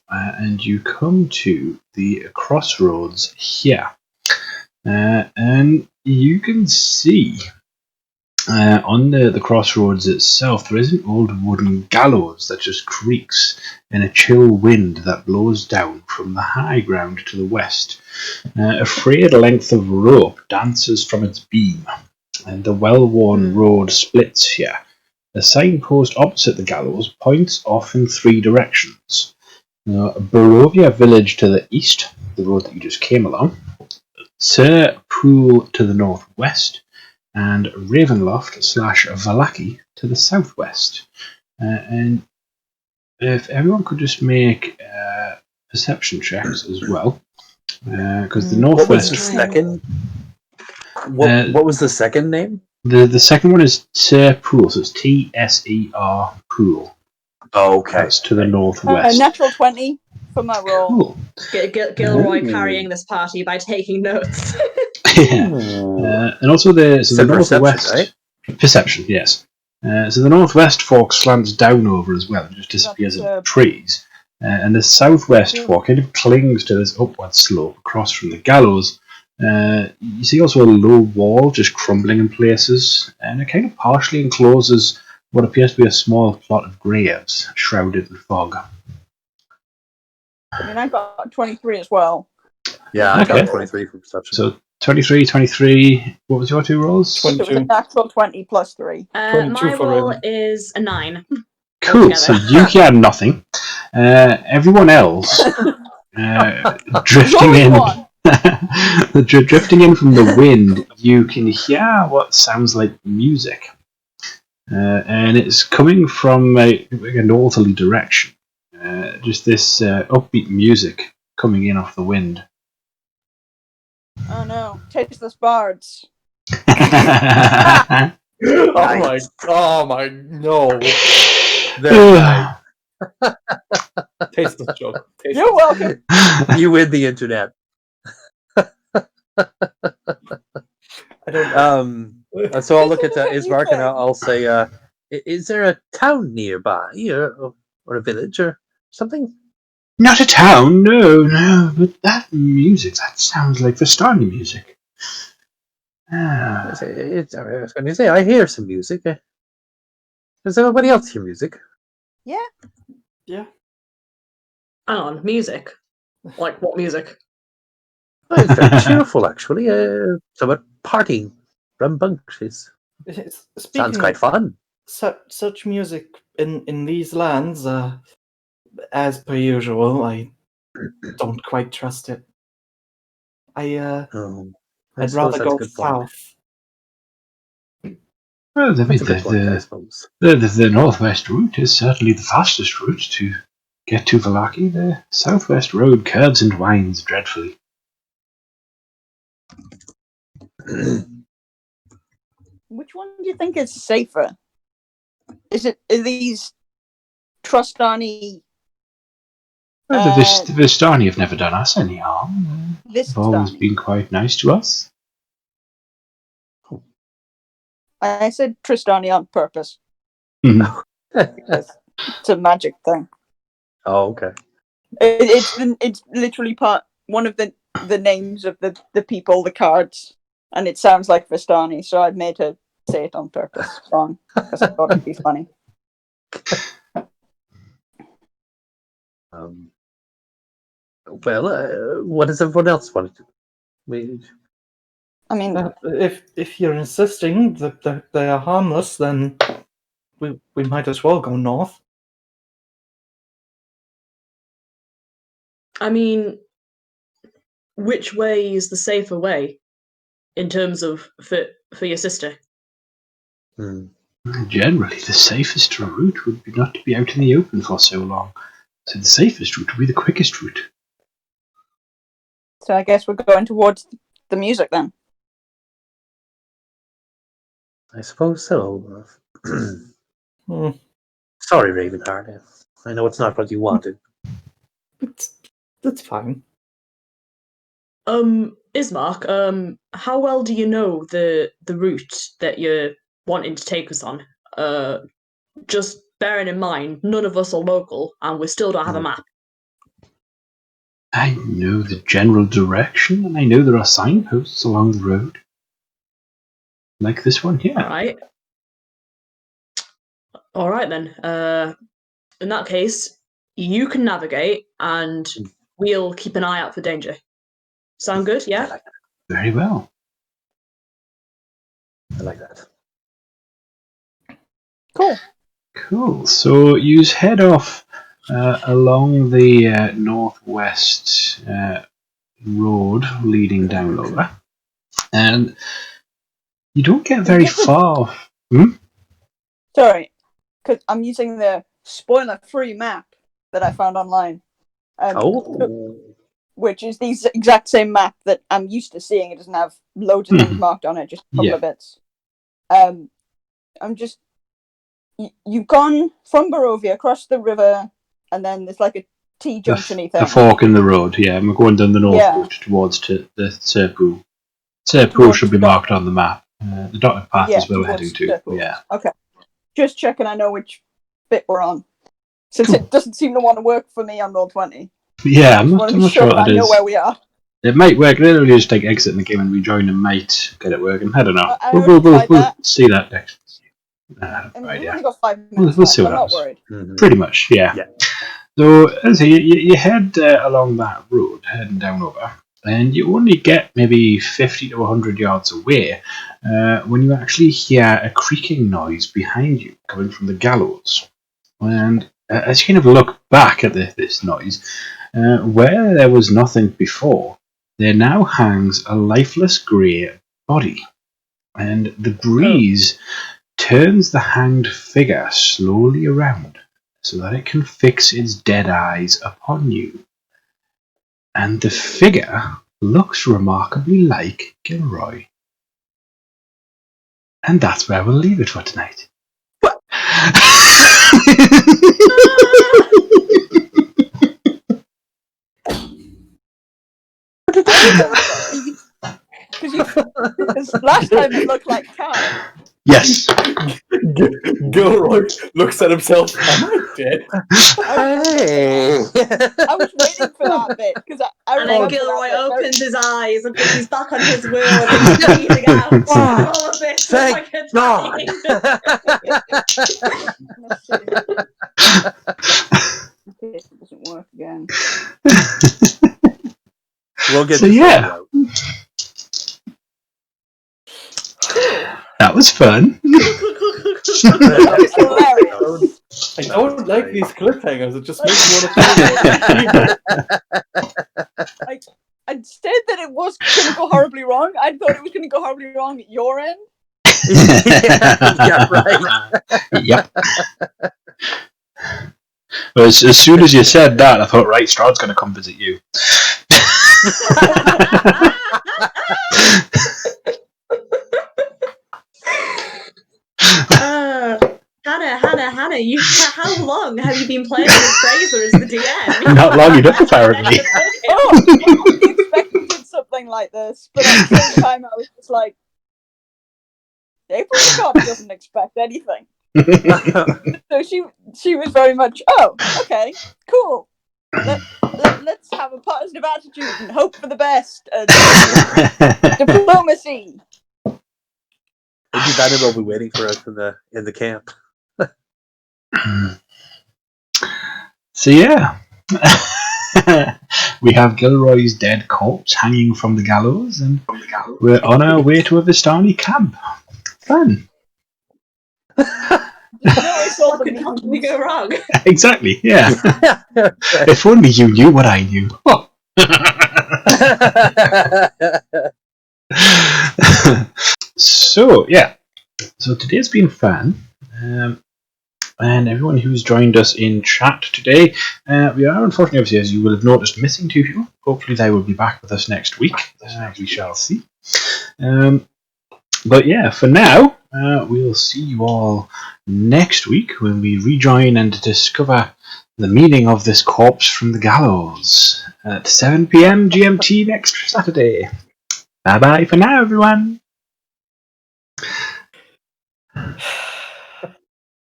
and you come to the crossroads here, and you can see. On the crossroads itself, there is an old wooden gallows that just creaks in a chill wind that blows down from the high ground to the west. A frayed length of rope dances from its beam, and the well-worn road splits here. The signpost opposite the gallows points off in three directions. Barrovia village to the east, the road that you just came along, Sir Pool to the northwest, and Ravenloft/Vallaki to the southwest. And if everyone could just make perception checks as well, because the northwest. What was the second? What was the second name? The second one is Sir Pool, so it's Tser Pool. Oh, okay. That's to the northwest. Natural 20 for my roll. Cool. Gilroy carrying this party by taking notes. Yeah. And also the northwest right? perception, yes. So the northwest fork slants down over as well and just disappears into trees. And the southwest fork kind of clings to this upward slope across from the gallows. You see also a low wall just crumbling in places, and it kind of partially encloses what appears to be a small plot of graves shrouded in fog. I mean, I got 23 as well. Yeah, I got 23 for perception. So 23. What was your two rolls? 22. It was a natural 20 plus 3. My roll is a 9. Cool. Altogether. So you get nothing. Everyone else drifting in. Drifting in from the wind, you can hear what sounds like music, and it's coming from a northerly direction. Just this upbeat music coming in off the wind. Oh no, tasteless bards. Oh my, no. Very nice. Tasteless joke. You're welcome. You win the internet. I don't. So I'll look at You Ismark and think? I'll say, is there a town nearby, or a village or something? Not a town, no, but that music, that sounds like Vistani music. I was going to say, I hear some music. Does everybody else hear music? Yeah. Yeah. Hang on, music. Like what music? Oh, it's very cheerful, actually. Somewhat partying, rambunctious. It's, Sounds speaking quite of fun. such music in these lands, as per usual, I don't quite trust it. I I'd suppose rather that's go a good point. south. Well, I mean, That's a good point, I suppose. the northwest route is certainly the fastest route to get to Vallaki. The southwest road curves and winds dreadfully. Which one do you think is safer? Are these Trustani? Well, the Vistani have never done us any harm. They've always Vistani. been quite nice to us. I said Tristani on purpose. Mhm. It's a magic thing. Oh, okay. It's literally one of the names of the people, the cards, and it sounds like Vistani, so I made her say it on purpose wrong because I thought it'd be funny. Well, what does everyone else want to do? I mean, If you're insisting that they are harmless, then we might as well go north. I mean, which way is the safer way in terms of for your sister? Generally, the safest route would be not to be out in the open for so long. So the safest route would be the quickest route. so I guess we're going towards the music then. I suppose so. Hmm. Sorry, Ravenheart. I know it's not what you wanted. That's fine. Ismark, how well do you know the route that you're wanting to take us on? Just bearing in mind, none of us are local, and we still don't have a map. I know the general direction, and I know there are signposts along the road. Like this one here. All right then. In that case, you can navigate, and we'll keep an eye out for danger. Sound good? Yeah. I like that. Very well. I like that. Cool. So you head off along the northwest road leading down over, and you don't get very far. Sorry, because I'm using the spoiler-free map that I found online. Which is the exact same map that I'm used to seeing. It doesn't have loads of things marked on it, just a couple of bits. I'm just... You've gone from Barrovia, across the river, and then there's like a T-junction-y thing. The fork in the road, yeah. And we're going down the north route towards the Serpool. Serpool should be marked on the map. The dotted path is where we're heading to. Serpool. Yeah. Okay. Just checking I know which bit we're on. Since it doesn't seem to want to work for me on Roll20. Yeah, I'm not sure what that I know is. where we are. It might work. Literally just like exit the game and rejoin and might get it working. I don't know. We'll see that next. We've only got 5 minutes. We'll see what I'm happens. not worried. Pretty much, yeah. So you head along that road, heading down over, and you only get maybe 50 to 100 yards away when you actually hear a creaking noise behind you coming from the gallows. And as you kind of look back at this noise, where there was nothing before, there now hangs a lifeless grey body. And the breeze turns the hanged figure slowly around so that it can fix its dead eyes upon you. And the figure looks remarkably like Gilroy. And that's where we'll leave it for tonight. Because last time it looked like time. Yes. Gilroy looks at himself. Am I dead? Hey! I was waiting for that bit because I And then remember Gilroy that bit very- opens his eyes and he's back on his wheel and he's breathing out. And all of this was Thank like a God! Let's see. Okay, it doesn't work again. We'll get So, this yeah. out. That was fun. That was hilarious. I don't like great. these cliffhangers. It just makes me want to play. I'd said that it was going to go horribly wrong. I thought it was going to go horribly wrong at your end. Yeah, right. Yep. Well, as soon as you said that, I thought, right, Strahd's going to come visit you. Hannah, how long have you been playing with Fraser as the DM? Not long enough, apparently. Oh, I fully expected something like this, but at the same time, I was just like, Apricot doesn't expect anything. So she was very much, oh, okay, cool. Let's have a positive attitude and hope for the best. And diplomacy. Maybe Vanna will be waiting for us in the camp. So yeah, we have Gilroy's dead corpse hanging from the gallows, and we're on our way to a Vistani camp. Fun. No, I saw What the could possibly go wrong? Exactly. Yeah. If only you knew what I knew. Oh. So yeah. So today's been fun. And everyone who's joined us in chat today, we are unfortunately, obviously, as you will have noticed, missing two people. Hopefully they will be back with us next week. We shall see. But yeah, for now, we'll see you all next week when we rejoin and discover the meaning of this corpse from the gallows at 7 p.m. GMT next Saturday. Bye bye for now, everyone.